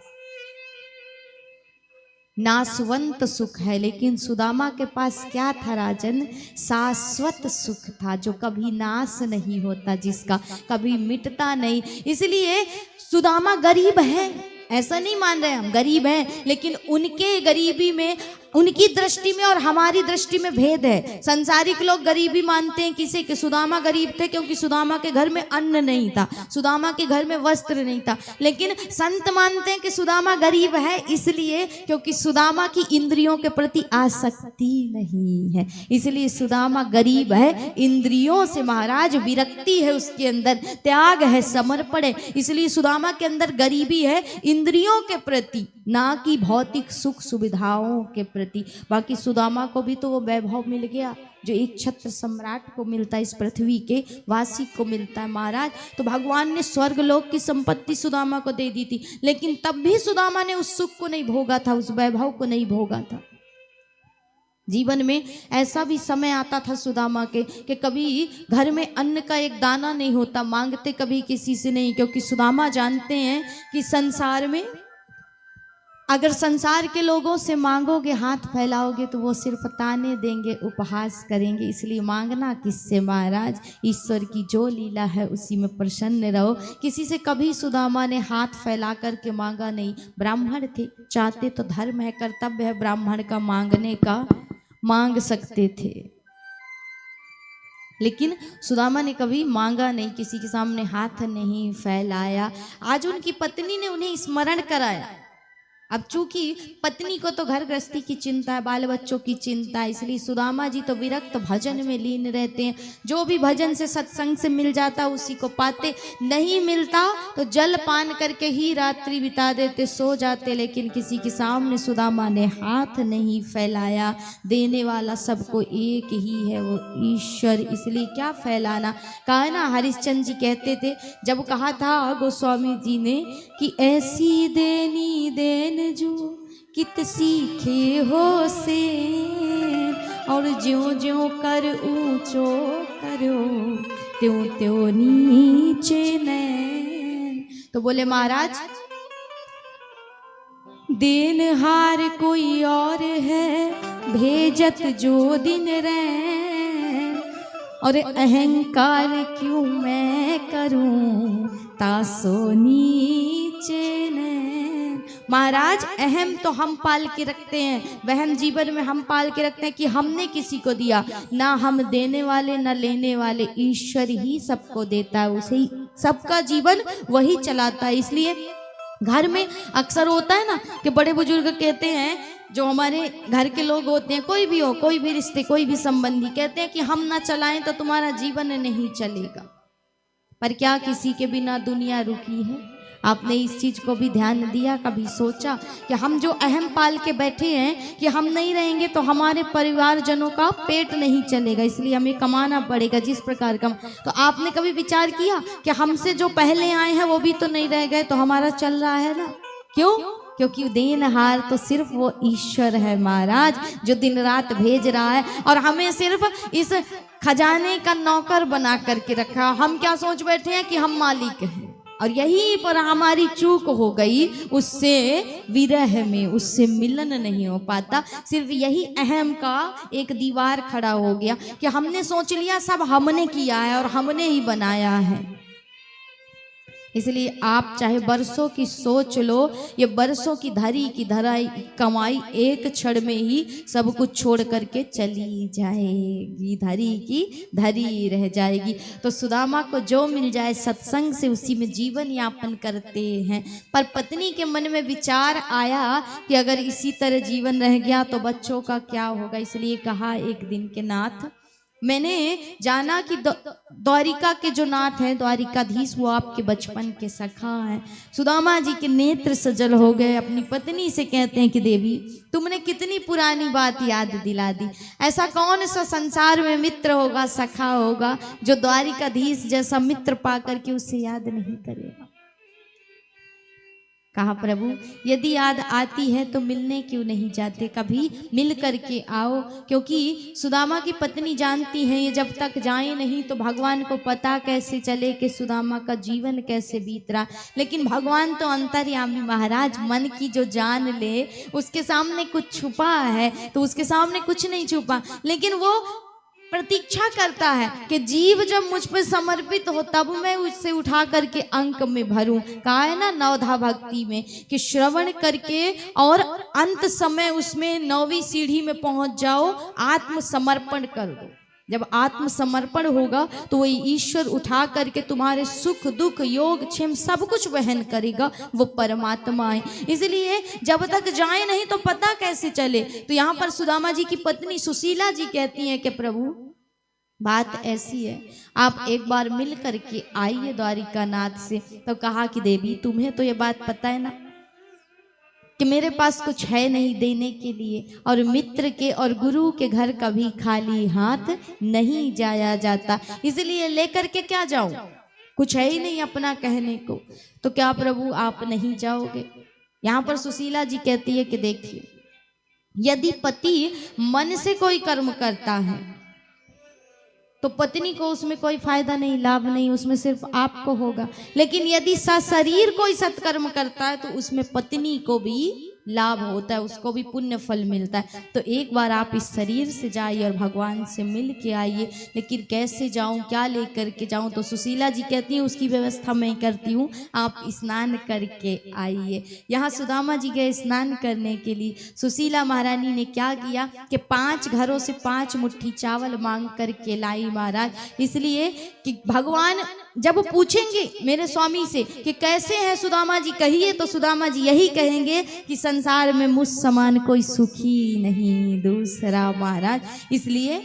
नाशवंत सुख है, लेकिन सुदामा के पास क्या था राजन? शाश्वत सुख था, जो कभी नाश नहीं होता, जिसका कभी मिटता नहीं। इसलिए सुदामा गरीब है, ऐसा नहीं मान रहे हम, गरीब हैं, लेकिन उनके गरीबी में, उनकी दृष्टि में और हमारी दृष्टि में भेद है। संसारिक लोग गरीबी मानते हैं किसे? कि सुदामा गरीब थे क्योंकि सुदामा के घर में अन्न नहीं था, सुदामा के घर में वस्त्र नहीं था। लेकिन संत मानते हैं कि सुदामा गरीब है इसलिए क्योंकि सुदामा की इंद्रियों के प्रति आसक्ति नहीं है, इसलिए सुदामा गरीब है। इंद्रियों से महाराज विरक्ति है, उसके अंदर त्याग है, समर्पण है, इसलिए सुदामा के अंदर गरीबी है इंद्रियों के प्रति, ना कि भौतिक सुख सुविधाओं के प्रति। बाकी सुदामा को भी तो वो वैभव मिल गया जो एक छत्र सम्राट को मिलता है, इस पृथ्वी के वासी को मिलता है महाराज। तो भगवान ने स्वर्ग लोक की संपत्ति सुदामा को दे दी थी, लेकिन तब भी सुदामा ने उस सुख को नहीं भोगा था, उस वैभव को नहीं भोगा था। जीवन में ऐसा भी समय आता था सुदामा के कि कभी घर में अन्न का एक दाना नहीं होता, मांगते कभी किसी से नहीं, क्योंकि सुदामा जानते हैं कि संसार में अगर संसार के लोगों से मांगोगे, हाथ फैलाओगे, तो वो सिर्फ ताने देंगे, उपहास करेंगे। इसलिए मांगना किससे महाराज? ईश्वर की जो लीला है उसी में प्रसन्न रहो। किसी से कभी सुदामा ने हाथ फैला करके मांगा नहीं। ब्राह्मण थे, चाहते तो धर्म है, कर्तव्य है ब्राह्मण का मांगने का, मांग सकते थे, लेकिन सुदामा ने कभी मांगा नहीं, किसी के सामने हाथ नहीं फैलाया। आज उनकी पत्नी ने उन्हें स्मरण कराया। अब चूंकि पत्नी को तो घर गृहस्थी की चिंता है, बाल बच्चों की चिंता है, इसलिए सुदामा जी तो विरक्त भजन में लीन रहते हैं। जो भी भजन से सत्संग से मिल जाता उसी को पाते, नहीं मिलता तो जल पान करके ही रात्रि बिता देते, सो जाते। लेकिन किसी के सामने सुदामा ने हाथ नहीं फैलाया। देने वाला सबको एक ही है, वो ईश्वर, इसलिए क्या फैलाना। कहा ना, हरिश्चंद्र जी कहते थे, जब कहा था गोस्वामी जी ने कि ऐसी देनी देन जो कित सीखे हो से, और ज्यों ज्यों कर ऊंचो करो त्यों त्यों नीचे नैन। तो बोले महाराज, देनहार कोई और है, भेजत जो दिन रैन, और अहंकार क्यों मैं करूं तासो नीचे नैन। महाराज, अहम तो हम पाल के रखते हैं, वहम जीवन में हम पाल के रखते हैं कि हमने किसी को दिया, ना हम देने वाले ना लेने वाले, ईश्वर ही सबको देता है, उसे ही सबका जीवन वही चलाता है। इसलिए घर में अक्सर होता है ना कि बड़े बुजुर्ग कहते हैं, जो हमारे घर के लोग होते हैं, कोई भी हो, कोई भी रिश्ते, कोई भी संबंधी, कहते हैं कि हम ना चलाएं तो तुम्हारा जीवन नहीं चलेगा। पर क्या किसी के बिना दुनिया रुकी है? आपने इस चीज को भी ध्यान दिया, कभी सोचा कि हम जो अहम पाल के बैठे हैं कि हम नहीं रहेंगे तो हमारे परिवारजनों का पेट नहीं चलेगा, इसलिए हमें कमाना पड़ेगा जिस प्रकार का। तो आपने कभी विचार किया कि हमसे जो पहले आए हैं वो भी तो नहीं रह गए, तो हमारा चल रहा है ना? क्यों? क्योंकि देनहार तो सिर्फ वो ईश्वर है महाराज, जो दिन रात भेज रहा है और हमें सिर्फ इस खजाने का नौकर बना करके रखा। हम क्या सोच बैठे हैं कि हम मालिक हैं, और यही पर हमारी चूक हो गई, उससे विरह में उससे मिलन नहीं हो पाता। सिर्फ यही अहम का एक दीवार खड़ा हो गया कि हमने सोच लिया सब हमने किया है और हमने ही बनाया है। इसलिए आप चाहे बरसों की सोच लो, ये बरसों की धरी की धराई कमाई एक क्षण में ही सब कुछ छोड़ करके चली जाएगी, धरी की धरी रह जाएगी। तो सुदामा को जो मिल जाए सत्संग से उसी में जीवन यापन करते हैं। पर पत्नी के मन में विचार आया कि अगर इसी तरह जीवन रह गया तो बच्चों का क्या होगा। इसलिए कहा एक दिन के नाथ, मैंने जाना कि द्वारिका के जो नाथ हैं, द्वारिकाधीश, वो आपके बचपन के सखा हैं। सुदामा जी के नेत्र सजल हो गए। अपनी पत्नी से कहते हैं कि देवी, तुमने कितनी पुरानी बात याद दिला दी। ऐसा कौन सा संसार में मित्र होगा, सखा होगा, जो द्वारिकाधीश जैसा मित्र पा करके उसे याद नहीं करेगा। कहा प्रभु, यदि याद आती है तो मिलने क्यों नहीं जाते, कभी मिल करके आओ। क्योंकि सुदामा की पत्नी जानती हैं ये जब तक जाए नहीं तो भगवान को पता कैसे चले कि सुदामा का जीवन कैसे बीत रहा। लेकिन भगवान तो अंतर्यामी महाराज, मन की जो जान ले उसके सामने कुछ छुपा है तो उसके सामने कुछ नहीं छुपा, लेकिन वो प्रतीक्षा करता है कि जीव जब मुझ पर समर्पित हो तब मैं उससे उठा करके अंक में भरूं। कहा है ना नवधा भक्ति में कि श्रवण करके और अंत समय उसमें 9वीं सीढ़ी में पहुंच जाओ, आत्मसमर्पण कर दो। जब आत्मसमर्पण होगा तो वही ईश्वर उठा करके तुम्हारे सुख दुख योग क्षेम सब कुछ वहन करेगा, वो परमात्मा है। इसलिए जब तक जाए नहीं तो पता कैसे चले। तो यहाँ पर सुदामा जी की पत्नी सुशीला जी कहती हैं कि प्रभु बात ऐसी है, आप एक बार मिल करके आइए द्वारिका नाथ से। तो कहा कि देवी, तुम्हें तो ये बात पता है ना कि मेरे पास कुछ है नहीं देने के लिए, और मित्र के और गुरु के घर कभी खाली हाथ नहीं जाया जाता, इसलिए लेकर के क्या जाऊं, कुछ है ही नहीं अपना कहने को। तो क्या प्रभु आप नहीं जाओगे? यहाँ पर सुशीला जी कहती है कि देखिए, यदि पति मन से कोई कर्म करता है तो पत्नी को उसमें कोई फायदा नहीं, लाभ नहीं, उसमें सिर्फ आपको होगा। लेकिन यदि सशरीर कोई सत्कर्म करता है तो उसमें पत्नी को भी लाभ होता है, उसको भी पुण्य फल मिलता है। तो एक बार आप इस शरीर से जाइए और भगवान से मिल के आइए। लेकिन कैसे जाऊं, क्या लेकर के जाऊं? तो सुशीला जी कहती हैं उसकी व्यवस्था मैं करती हूँ, आप स्नान करके आइए। यहाँ सुदामा जी गए स्नान करने के लिए। सुशीला महारानी ने क्या किया कि 5 घरों से 5 मुट्ठी चावल मांग करके लाई महाराज, इसलिए कि भगवान जब पूछेंगे मेरे स्वामी से कि कैसे हैं सुदामा जी, कहिए, तो सुदामा जी यही कहेंगे कि संसार में मुझ समान कोई सुखी नहीं दूसरा महाराज। इसलिए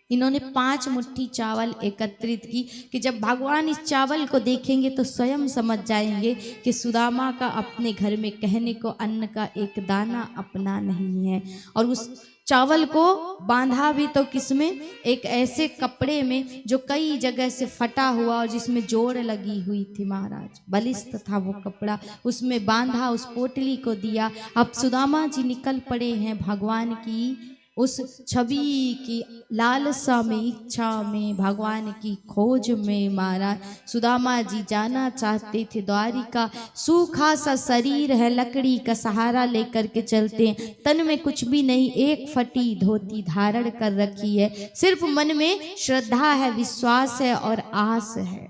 इन्होंने 5 मुट्ठी चावल एकत्रित की कि जब भगवान इस चावल को देखेंगे तो स्वयं समझ जाएंगे कि सुदामा का अपने घर में कहने को अन्न का एक दाना अपना नहीं है। और उस चावल को बांधा भी तो किसमें, एक ऐसे कपड़े में जो कई जगह से फटा हुआ और जिसमें जोड़ लगी हुई थी महाराज, बलिष्ठ था वो कपड़ा, उसमें बांधा, उस पोटली को दिया। अब सुदामा जी निकल पड़े हैं भगवान की उस छवि की लालसा में, इच्छा में, भगवान की खोज में महाराज। सुदामा जी जाना चाहते थे द्वारिका। सूखा सा शरीर है, लकड़ी का सहारा लेकर के चलते हैं, तन में कुछ भी नहीं, एक फटी धोती धारण कर रखी है, सिर्फ मन में श्रद्धा है, विश्वास है और आस है।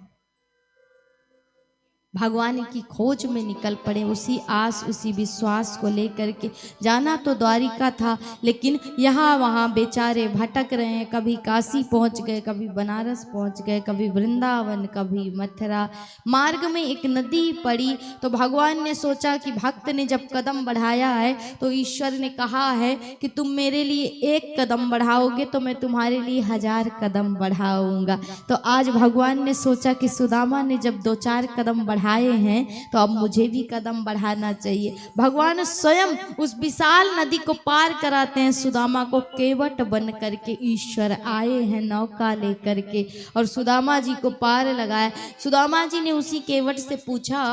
भगवान की खोज में निकल पड़े, उसी आस उसी विश्वास को लेकर के। जाना तो द्वारिका था, लेकिन यहाँ वहाँ बेचारे भटक रहे हैं, कभी काशी पहुँच गए, कभी बनारस पहुँच गए, कभी वृंदावन, कभी मथुरा। मार्ग में एक नदी पड़ी तो भगवान ने सोचा कि भक्त ने जब कदम बढ़ाया है तो ईश्वर ने कहा है कि तुम मेरे लिए 1 कदम बढ़ाओगे तो मैं तुम्हारे लिए 1000 कदम बढ़ाऊंगा। तो आज भगवान ने सोचा कि सुदामा ने जब 2-4 कदम बढ़ाए हैं तो अब मुझे भी कदम बढ़ाना चाहिए। भगवान स्वयं उस विशाल नदी को पार कराते हैं, सुदामा को केवट बन करके ईश्वर आए हैं नौका लेकर के और सुदामा जी को पार लगाया। सुदामा जी ने उसी केवट से पूछा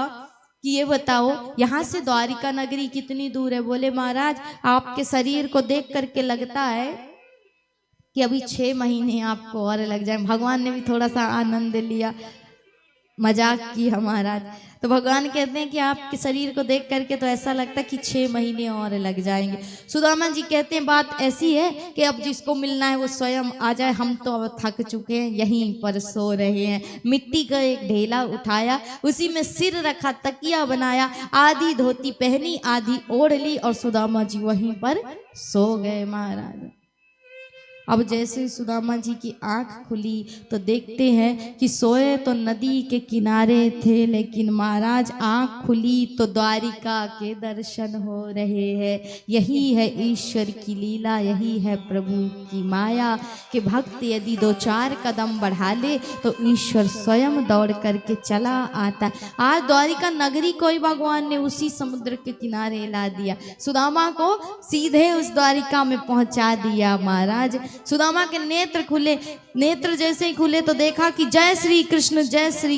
कि ये बताओ यहाँ से द्वारिका नगरी कितनी दूर है? बोले महाराज आपके शरीर को देख करके लगता है कि अभी 6 महीने आपको और लग जाए। भगवान ने भी थोड़ा सा आनंद लिया, मजाक की हमारा। तो भगवान कहते हैं कि आपके शरीर को देख करके तो ऐसा लगता है कि 6 महीने और लग जाएंगे। सुदामा जी कहते हैं बात ऐसी है कि अब जिसको मिलना है वो स्वयं आ जाए, हम तो अब थक चुके हैं, यहीं पर सो रहे हैं। मिट्टी का एक ढेला उठाया, उसी में सिर रखा, तकिया बनाया, आधी धोती पहनी, आधी ओढ़ ली और सुदामा जी वहीं पर सो गए महाराज। अब जैसे सुदामा जी की आंख खुली तो देखते हैं कि सोए तो नदी के किनारे थे, लेकिन महाराज आंख खुली तो द्वारिका के दर्शन हो रहे हैं। यही है ईश्वर की लीला, यही है प्रभु की माया कि भक्त यदि 2-4 कदम बढ़ा ले तो ईश्वर स्वयं दौड़ करके चला आता। आज द्वारिका नगरी को ही भगवान ने उसी समुद्र के किनारे ला दिया, सुदामा को सीधे उस द्वारिका में पहुंचा दिया महाराज। सुदामा के नेत्र खुले, नेत्र जैसे ही खुले तो देखा कि जय श्री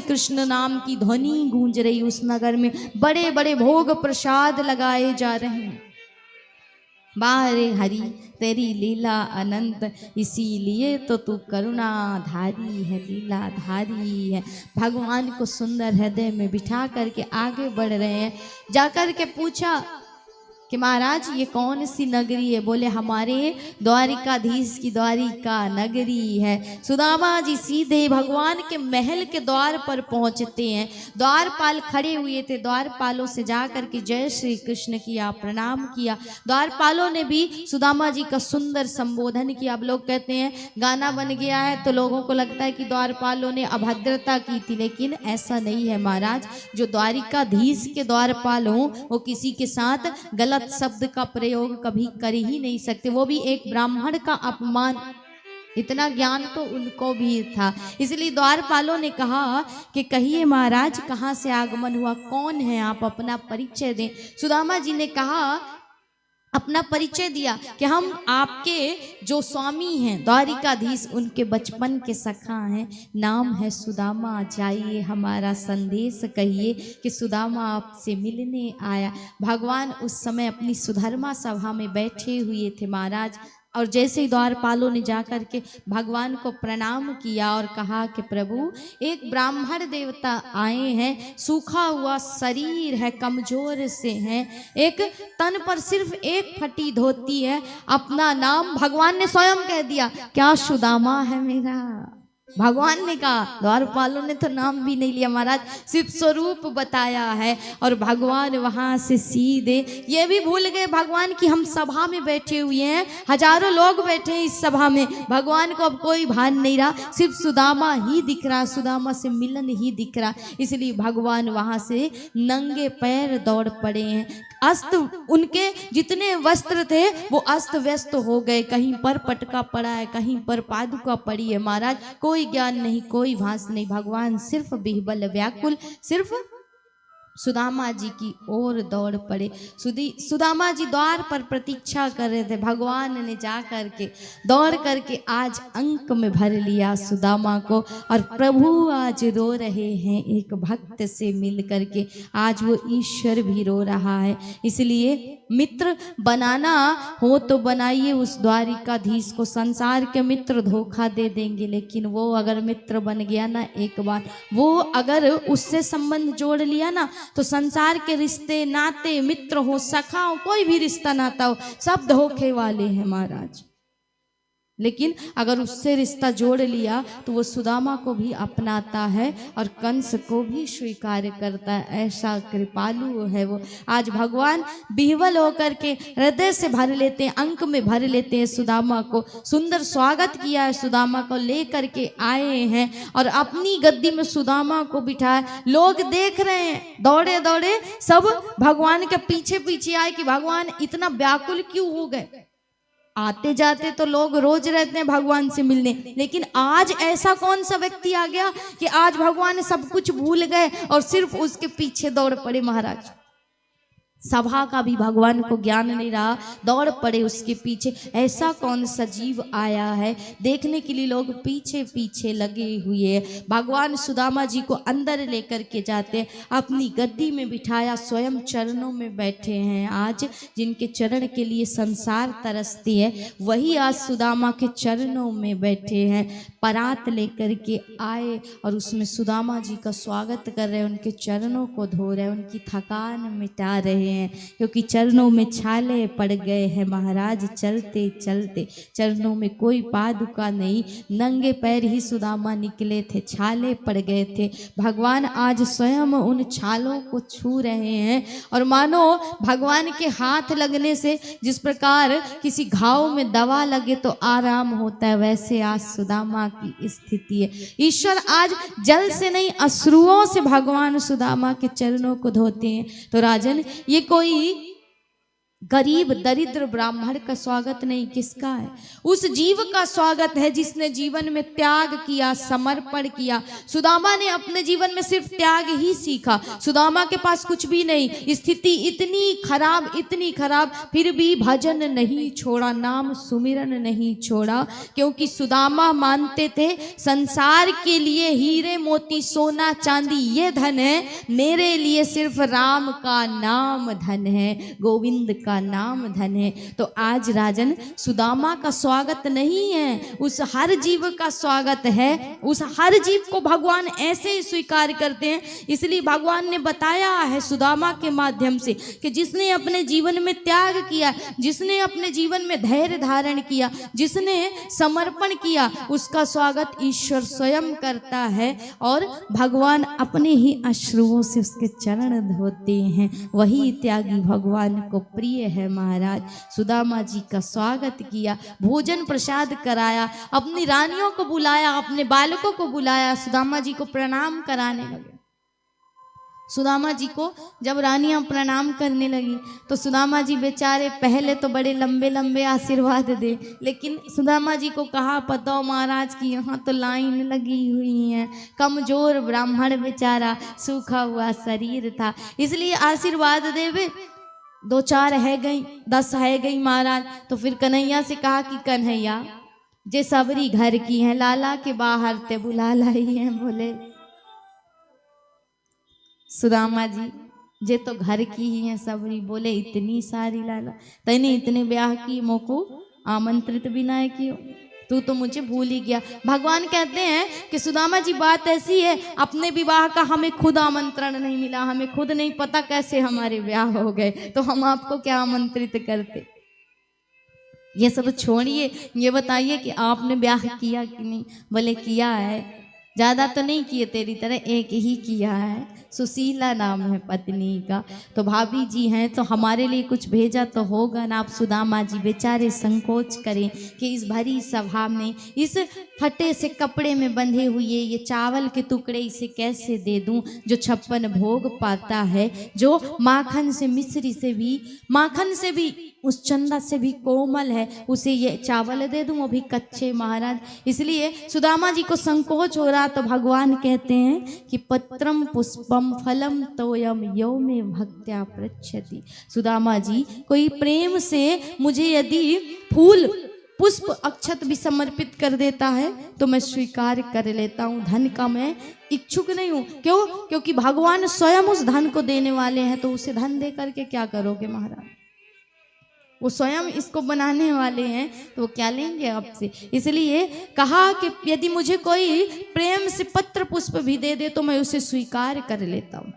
कृष्ण नाम की ध्वनि गूंज रही उस नगर में। बड़े बड़े भोग प्रसाद लगाए जा रहे हैं। बारे हरि तेरी लीला अनंत, इसीलिए तो तू करुणाधारी है, लीलाधारी है। भगवान को सुंदर हृदय में बिठा करके आगे बढ़ रहे हैं। जाकर के पूछा कि महाराज ये कौन सी नगरी है? बोले हमारे द्वारिकाधीश की द्वारिका नगरी है। सुदामा जी सीधे भगवान के महल के द्वार पर पहुंचते हैं। द्वारपाल खड़े हुए थे, द्वारपालों से जाकर के जय श्री कृष्ण किया, प्रणाम किया। द्वारपालों ने भी सुदामा जी का सुंदर संबोधन किया। अब लोग कहते हैं गाना बन गया है तो लोगों को लगता है कि द्वारपालों ने अभद्रता की थी, लेकिन ऐसा नहीं है महाराज। जो द्वारिकाधीश के द्वारपाल हों वो किसी के साथ गलत शब्द का प्रयोग कभी कर ही नहीं सकते, वो भी एक ब्राह्मण का अपमान। इतना ज्ञान तो उनको भी था। इसलिए द्वारपालों ने कहा कि कहिए महाराज कहाँ से आगमन हुआ, कौन है आप, अपना परिचय दें। सुदामा जी ने कहा, अपना परिचय दिया कि हम आपके जो स्वामी हैं द्वारिकाधीश, उनके बचपन के सखा हैं, नाम है सुदामा, जाइए हमारा संदेश कहिए कि सुदामा आपसे मिलने आया। भगवान उस समय अपनी सुधर्मा सभा में बैठे हुए थे महाराज। और जैसे ही द्वारपालों ने जाकर के भगवान को प्रणाम किया और कहा कि प्रभु एक ब्राह्मण देवता आए हैं, सूखा हुआ शरीर है, कमजोर से हैं, एक तन पर सिर्फ एक फटी धोती है, अपना नाम भगवान ने स्वयं कह दिया, क्या सुदामा है मेरा। भगवान ने कहा, द्वारपालों ने तो नाम भी नहीं लिया महाराज, सिर्फ स्वरूप बताया है। और भगवान वहां से सीधे ये भी भूल गए भगवान कि हम सभा में बैठे हुए हैं, हजारों लोग बैठे हैं इस सभा में, भगवान को अब कोई भान नहीं रहा, सिर्फ सुदामा ही दिख रहा, सुदामा से मिलन ही दिख रहा। इसलिए भगवान वहां से नंगे पैर दौड़ पड़े हैं। अस्त उनके जितने वस्त्र थे वो अस्त व्यस्त हो गए, कहीं पर पटका पड़ा है, कहीं पर पादुका पड़ी है महाराज, कोई ज्ञान नहीं, कोई भास नहीं। भगवान सिर्फ बिहबल व्याकुल, सिर्फ सुदामा जी की ओर दौड़ पड़े। सुदामा जी द्वार पर प्रतीक्षा कर रहे थे, भगवान ने जा करके दौड़ करके आज अंक में भर लिया सुदामा को। और प्रभु आज रो रहे हैं एक भक्त से मिल करके, आज वो ईश्वर भी रो रहा है। इसलिए मित्र बनाना हो तो बनाइए उस द्वारिकाधीश को। संसार के मित्र धोखा दे देंगे, लेकिन वो अगर मित्र बन गया ना एक बार, वो अगर उससे संबंध जोड़ लिया ना, तो संसार के रिश्ते नाते, मित्र हो, सखा हो, कोई भी रिश्ता नाता हो, सब धोखे वाले हैं महाराज। लेकिन अगर उससे रिश्ता जोड़ लिया तो वो सुदामा को भी अपनाता है और कंस को भी स्वीकार करता है, ऐसा कृपालु है वो। आज भगवान बिहवल होकर के हृदय से भर लेते हैं, अंक में भर लेते हैं सुदामा को। सुंदर स्वागत किया है, सुदामा को लेकर के आए हैं और अपनी गद्दी में सुदामा को बिठाया। लोग देख रहे हैं, दौड़े दौड़े सब भगवान के पीछे पीछे आए कि भगवान इतना व्याकुल क्यों हो गए। आते जाते तो लोग रोज रहते हैं भगवान से मिलने, लेकिन आज ऐसा कौन सा व्यक्ति आ गया कि आज भगवान सब कुछ भूल गए और सिर्फ उसके पीछे दौड़ पड़े महाराज। सभा का भी भगवान को ज्ञान नहीं रहा, दौड़ पड़े उसके पीछे। ऐसा कौन सा जीव आया है देखने के लिए लोग पीछे पीछे लगे हुए हैं। भगवान सुदामा जी को अंदर लेकर के जाते, अपनी गद्दी में बिठाया, स्वयं चरणों में बैठे हैं। आज जिनके चरण के लिए संसार तरसती है, वही आज सुदामा के चरणों में बैठे हैं। परात लेकर के आए और उसमें सुदामा जी का स्वागत कर रहे हैं, उनके चरणों को धो रहे हैं, उनकी थकान मिटा रहे हैं, क्योंकि चरणों में छाले पड़ गए हैं महाराज। चलते चलते चरणों में कोई पादुका नहीं, नंगे पैर ही सुदामा निकले थे, छाले पड़ गए थे। भगवान आज स्वयं उन छालों को छू रहे हैं और मानो भगवान के हाथ लगने से जिस प्रकार किसी घाव में दवा लगे तो आराम होता है, वैसे आज सुदामा की स्थिति है। ईश्वर आज जल से नहीं, अश्रुओं से भगवान सुदामा के चरणों को धोते हैं। तो राजन, ये कोई गरीब दरिद्र ब्राह्मण का स्वागत नहीं, किसका है? उस जीव का स्वागत है जिसने जीवन में त्याग किया, समर्पण किया। सुदामा ने अपने जीवन में सिर्फ त्याग ही सीखा। सुदामा के पास कुछ भी नहीं, स्थिति इतनी खराब, फिर भी भजन नहीं छोड़ा, नाम सुमिरन नहीं छोड़ा, क्योंकि सुदामा मानते थे संसार के लिए हीरे मोती सोना चांदी ये धन है, मेरे लिए सिर्फ राम का नाम धन है, गोविंद का नाम धन है। तो आज राजन, सुदामा का स्वागत नहीं है, उस हर जीव का स्वागत है। उस हर जीव को भगवान ऐसे ही स्वीकार करते हैं। इसलिए भगवान ने बताया है सुदामा के माध्यम से कि जिसने अपने जीवन में त्याग किया, जिसने अपने जीवन में धैर्य धारण किया, जिसने समर्पण किया, उसका स्वागत ईश्वर स्वयं करता है और भगवान अपने ही अश्रुओं से उसके चरण धोते हैं। वही त्यागी भगवान को प्रिय है महाराज। सुदामा जी का स्वागत किया, भोजन प्रसाद कराया, अपनी रानियों को बुलाया, अपने बालकों को बुलाया, सुदामा जी को प्रणाम कराने लगे। सुदामा जी को जब रानियां प्रणाम करने लगी तो सुदामा जी बेचारे पहले तो बड़े लंबे लंबे आशीर्वाद दे, लेकिन सुदामा जी को कहा, पता महाराज की यहाँ तो लाइन लगी हुई है। कमजोर ब्राह्मण बेचारा, सूखा हुआ शरीर था, इसलिए आशीर्वाद देवे। 2-4 है गई, 10 है गई महाराज। तो फिर कन्हैया से कहा कि कन्हैया, जे सबरी घर की है, लाला के बाहर ते बुला लाई है। बोले सुदामा जी, जे तो घर की ही है सबरी। बोले इतनी सारी लाला, तैने इतने ब्याह की मोको आमंत्रित भी ना कियो, तू तो मुझे भूल ही गया। भगवान कहते हैं कि सुदामा जी बात ऐसी है, अपने विवाह का हमें खुद आमंत्रण नहीं मिला, हमें खुद नहीं पता कैसे हमारे ब्याह हो गए, तो हम आपको क्या आमंत्रित करते। ये सब छोड़िए, ये बताइए कि आपने ब्याह किया कि नहीं। बोले किया है, ज़्यादा तो नहीं किए तेरी तरह, एक ही किया है, सुशीला नाम है पत्नी का। तो भाभी जी हैं तो हमारे लिए कुछ भेजा तो होगा ना। आप सुदामा जी बेचारे संकोच करें कि इस भरी सभा में इस फटे से कपड़े में बंधे हुए ये चावल के टुकड़े इसे कैसे दे दूं, जो 56 भोग पाता है, जो माखन से मिश्री से भी, माखन से भी, उस चंदा से भी कोमल है, उसे ये चावल दे दूं, वो भी कच्चे महाराज। इसलिए सुदामा जी को संकोच हो रहा, तो भगवान कहते हैं कि पत्रम पुष्पम फलम तोयम यो में भक्त्या पृच्छति। सुदामा जी कोई प्रेम से मुझे यदि फूल पुष्प अक्षत भी समर्पित कर देता है तो मैं स्वीकार कर लेता हूँ, धन का मैं इच्छुक नहीं हूँ। क्यों? क्योंकि भगवान स्वयं उस धन को देने वाले हैं, तो उसे धन दे करके क्या करोगे महाराज, वो स्वयं इसको बनाने वाले हैं, तो वो क्या लेंगे आपसे। इसलिए कहा कि यदि मुझे कोई प्रेम से पत्र पुष्प भी दे दे तो मैं उसे स्वीकार कर लेता हूं।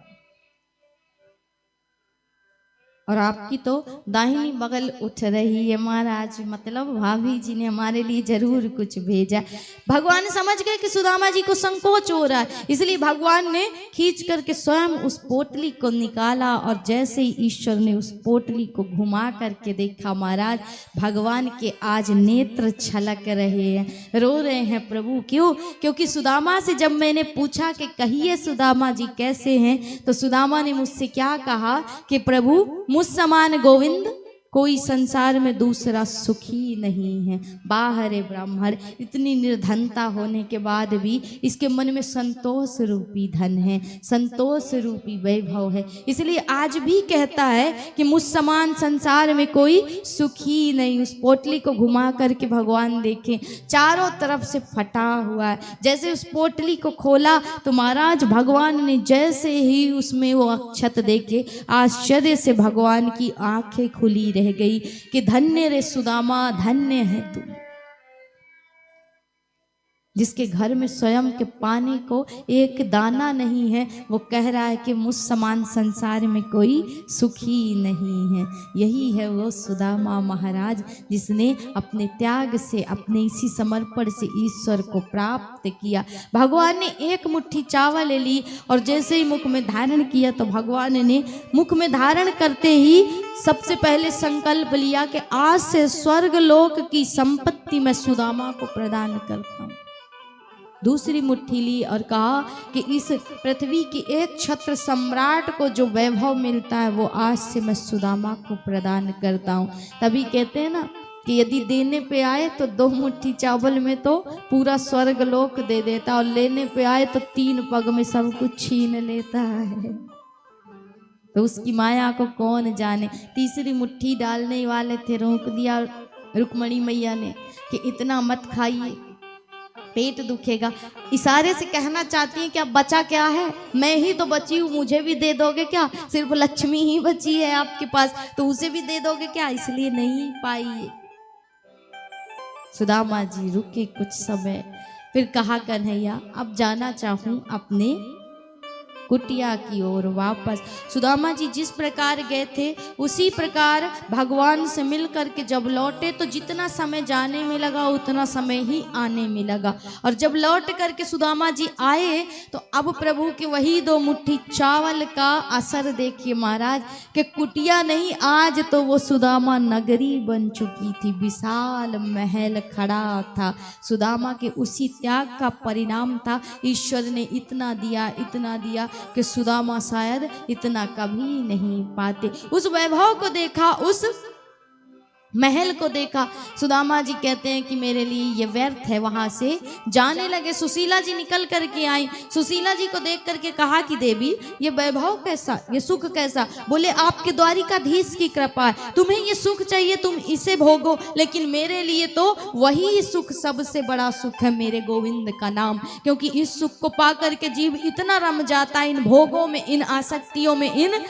और आपकी तो दाहिनी बगल उठ रही है महाराज, मतलब भाभी जी ने हमारे लिए जरूर कुछ भेजा। भगवान समझ गए कि सुदामा जी को संकोच हो रहा है, इसलिए भगवान ने खींच करके स्वयं उस पोटली को निकाला, और जैसे ही ईश्वर ने उस पोटली को घुमा करके देखा महाराज, भगवान के आज नेत्र छलक रहे हैं, रो रहे हैं प्रभु। क्यों? क्योंकि सुदामा से जब मैंने पूछा कि कहिए सुदामा जी कैसे हैं, तो सुदामा ने मुझसे क्या कहा कि प्रभु मुझ समान गोविंद कोई संसार में दूसरा सुखी नहीं है। बाहर ब्राह्मण, इतनी निर्धनता होने के बाद भी इसके मन में संतोष रूपी धन है, संतोष रूपी वैभव है, इसलिए आज भी कहता है कि मुझ समान संसार में कोई सुखी नहीं। उस पोटली को घुमा करके भगवान देखें, चारों तरफ से फटा हुआ है। जैसे उस पोटली को खोला तो महाराज भगवान ने जैसे ही उसमें वो अक्षत देखे, आश्चर्य से भगवान की आंखें खुली रह गई कि धन्य रे सुदामा, धन्य है तू। जिसके घर में स्वयं के पाने को एक दाना नहीं है, वो कह रहा है कि मुझ समान संसार में कोई सुखी नहीं है। यही है वो सुदामा महाराज जिसने अपने त्याग से, अपने इसी समर्पण से ईश्वर को प्राप्त किया। भगवान ने एक मुट्ठी चावल ली और जैसे ही मुख में धारण किया तो भगवान ने मुख में धारण करते ही सबसे पहले संकल्प लिया कि आज से स्वर्ग लोक की संपत्ति मैं सुदामा को प्रदान करता हूँ। दूसरी मुट्ठी ली और कहा कि इस पृथ्वी की एक छत्र सम्राट को जो वैभव मिलता है वो आज से मैं सुदामा को प्रदान करता हूँ। तभी कहते हैं ना कि यदि देने पे आए तो 2 मुट्ठी चावल में तो पूरा स्वर्ग लोक दे देता, और लेने पे आए तो 3 पग में सब कुछ छीन लेता है। तो उसकी माया को कौन जाने। तीसरी मुट्ठी डालने वाले थे, रोक दिया रुक्मणी मैया ने कि इतना मत खाइए, पेट दुखेगा। इशारे से कहना चाहती है कि अब बचा क्या है, मैं ही तो बची हूँ, मुझे भी दे दोगे क्या, सिर्फ लक्ष्मी ही बची है आपके पास तो उसे भी दे दोगे क्या, इसलिए नहीं पाई। सुदामा जी रुके कुछ समय, फिर कहा कन्हैया अब जाना चाहूं अपने कुटिया की ओर वापस। सुदामा जी जिस प्रकार गए थे उसी प्रकार भगवान से मिल करके जब लौटे तो जितना समय जाने में लगा उतना समय ही आने में लगा। और जब लौट करके सुदामा जी आए तो अब प्रभु के वही 2 मुट्ठी चावल का असर देखिए महाराज, कि कुटिया नहीं आज तो वो सुदामा नगरी बन चुकी थी, विशाल महल खड़ा था। सुदामा के उसी त्याग का परिणाम था। ईश्वर ने इतना दिया कि सुदामा शायद इतना कभी नहीं पाते। उस वैभव को देखा, उस महल को देखा, सुदामा जी कहते हैं कि मेरे लिए ये व्यर्थ है, वहां से जाने लगे। सुशीला जी निकल करके आई, सुशीला जी को देख करके कहा कि देवी ये वैभव कैसा, ये सुख कैसा। बोले आपके द्वारिकाधीश की कृपा है, तुम्हें ये सुख चाहिए तुम इसे भोगो, लेकिन मेरे लिए तो वही सुख सबसे बड़ा सुख है, मेरे गोविंद का नाम। क्योंकि इस सुख को पा करके जीव इतना रम जाता है इन भोगों में, इन आसक्तियों में, इन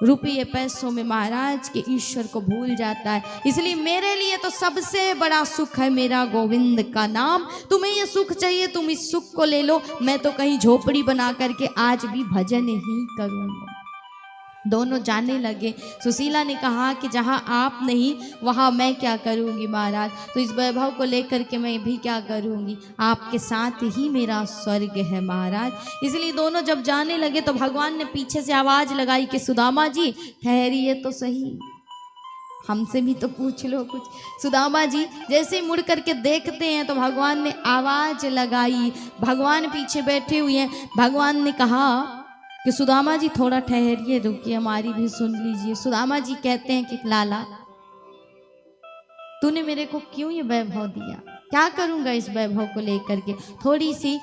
रुपये पैसों में महाराज के ईश्वर को भूल जाता है। इसलिए मेरे लिए तो सबसे बड़ा सुख है मेरा गोविंद का नाम। तुम्हें ये सुख चाहिए, तुम इस सुख को ले लो, मैं तो कहीं झोपड़ी बना करके आज भी भजन ही करूँगा। दोनों जाने लगे। सुशीला ने कहा कि जहाँ आप नहीं वहाँ मैं क्या करूँगी महाराज, तो इस वैभव को लेकर के मैं भी क्या करूँगी, आपके साथ ही मेरा स्वर्ग है महाराज। इसलिए दोनों जब जाने लगे तो भगवान ने पीछे से आवाज़ लगाई कि सुदामा जी ठहरिए तो सही, हमसे भी तो पूछ लो कुछ। सुदामा जी जैसे ही मुड़ करके देखते हैं तो भगवान ने आवाज़ लगाई। भगवान पीछे बैठे हुए हैं। भगवान ने कहा कि सुदामा जी थोड़ा ठहरिए, रुकिए, हमारी भी सुन लीजिए। सुदामा जी कहते हैं कि लाला तूने मेरे को क्यों ये वैभव दिया, क्या करूंगा इस वैभव को लेकर के, थोड़ी सी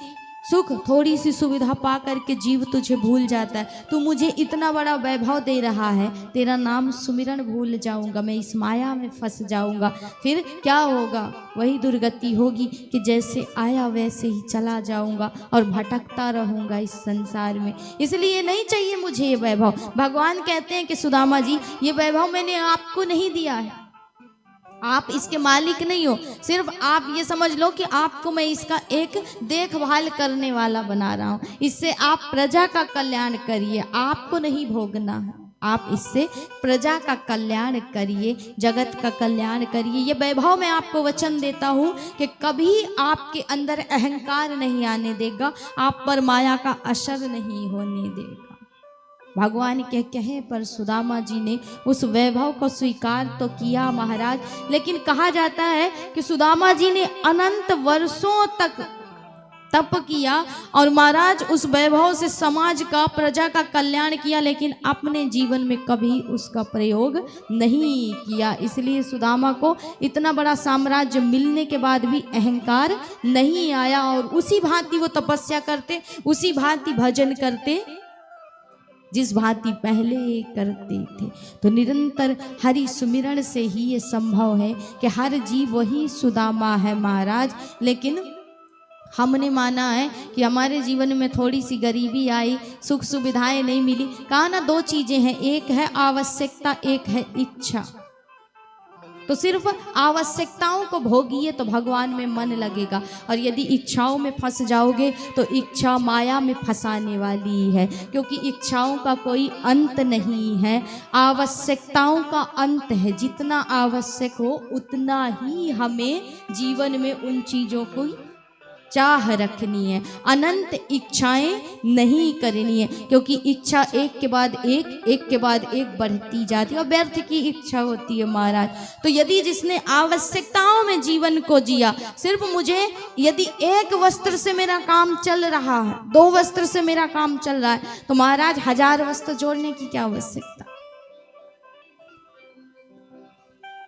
सुख थोड़ी सी सुविधा पा करके जीव तुझे भूल जाता है। तू मुझे इतना बड़ा वैभव दे रहा है, तेरा नाम सुमिरन भूल जाऊंगा, मैं इस माया में फंस जाऊंगा, फिर क्या होगा, वही दुर्गति होगी कि जैसे आया वैसे ही चला जाऊंगा और भटकता रहूंगा इस संसार में। इसलिए नहीं चाहिए मुझे ये वैभव। भगवान कहते हैं कि सुदामा जी ये वैभव मैंने आपको नहीं दिया है, आप इसके मालिक नहीं हो, सिर्फ आप ये समझ लो कि आपको मैं इसका एक देखभाल करने वाला बना रहा हूँ। इससे आप प्रजा का कल्याण करिए, आपको नहीं भोगना है, आप इससे प्रजा का कल्याण करिए, जगत का कल्याण करिए। ये वैभव मैं आपको वचन देता हूँ कि कभी आपके अंदर अहंकार नहीं आने देगा, आप पर माया का असर नहीं होने देगा। भगवान के कहे पर सुदामा जी ने उस वैभव को स्वीकार तो किया महाराज, लेकिन कहा जाता है कि सुदामा जी ने अनंत वर्षों तक तप किया और महाराज उस वैभव से समाज का प्रजा का कल्याण किया, लेकिन अपने जीवन में कभी उसका प्रयोग नहीं किया। इसलिए सुदामा को इतना बड़ा साम्राज्य मिलने के बाद भी अहंकार नहीं आया और उसी भांति वो तपस्या करते, उसी भांति भजन करते जिस भांति पहले करते थे। तो निरंतर हरि सुमिरण से ही ये संभव है कि हर जीव वही सुदामा है महाराज। लेकिन हमने माना है कि हमारे जीवन में थोड़ी सी गरीबी आई, सुख सुविधाएं नहीं मिली। कहा ना दो चीजें हैं, एक है आवश्यकता, एक है इच्छा। तो सिर्फ आवश्यकताओं को भोगिए तो भगवान में मन लगेगा, और यदि इच्छाओं में फंस जाओगे तो इच्छा माया में फंसाने वाली है, क्योंकि इच्छाओं का कोई अंत नहीं है, आवश्यकताओं का अंत है। जितना आवश्यक हो उतना ही हमें जीवन में उन चीज़ों को चाह रखनी है, अनंत इच्छाएं नहीं करनी है, क्योंकि इच्छा एक के बाद एक बढ़ती जाती है और व्यर्थ की इच्छा होती है महाराज। तो यदि जिसने आवश्यकताओं में जीवन को जिया, सिर्फ मुझे यदि एक वस्त्र से मेरा काम चल रहा है, दो वस्त्र से मेरा काम चल रहा है, तो महाराज 1000 वस्त्र जोड़ने की क्या आवश्यकता,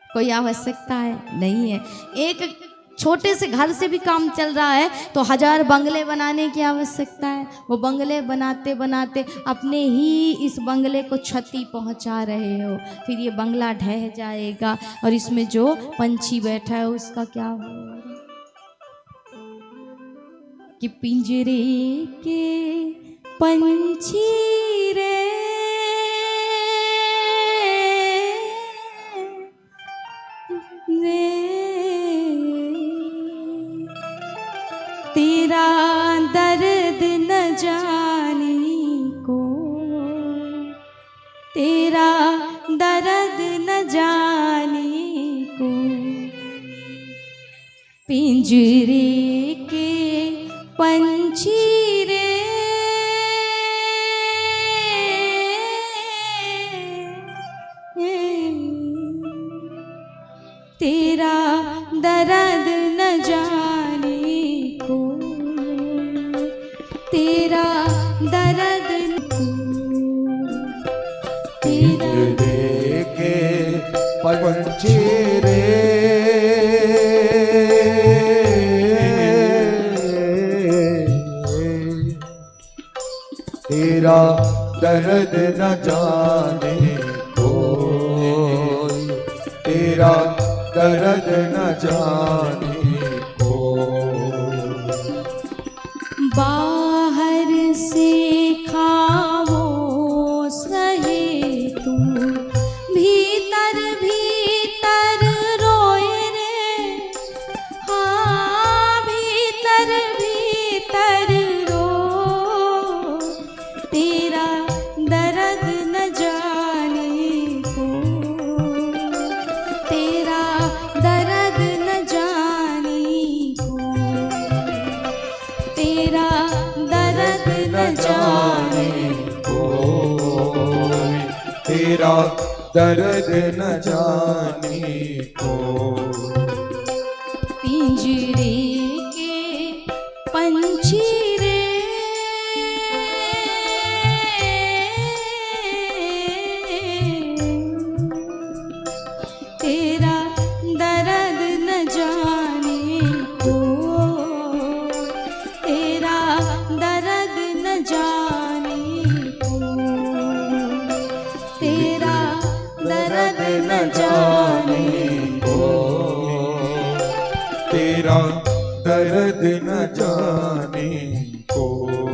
कोई आवश्यकता है नहीं है। एक छोटे से घर से भी काम चल रहा है तो 1000 बंगले बनाने की आवश्यकता है। वो बंगले बनाते बनाते अपने ही इस बंगले को क्षति पहुंचा रहे हो, फिर ये बंगला ढह जाएगा और इसमें जो पंछी बैठा है उसका क्या होगा। कि पिंजरे के पंछी रे तेरा दर्द न जाने को, तेरा दर्द न जाने को, पिंजरे के पंछी रे तेरा दर्द न जाने को, तेरा दर्द पिंजरे के पंछी रे तेरा दर्द न जाने कोई, तेरा दर्द न जाने कोई। बाहर से खाओ सहे दर्द न जाने को। पिंजरे के पंछी रे तेरा दर्द न जाने को, तेरा दर्द न जाने को, तेरा दर्द न जाने को, तेरा दर्द न जाने को।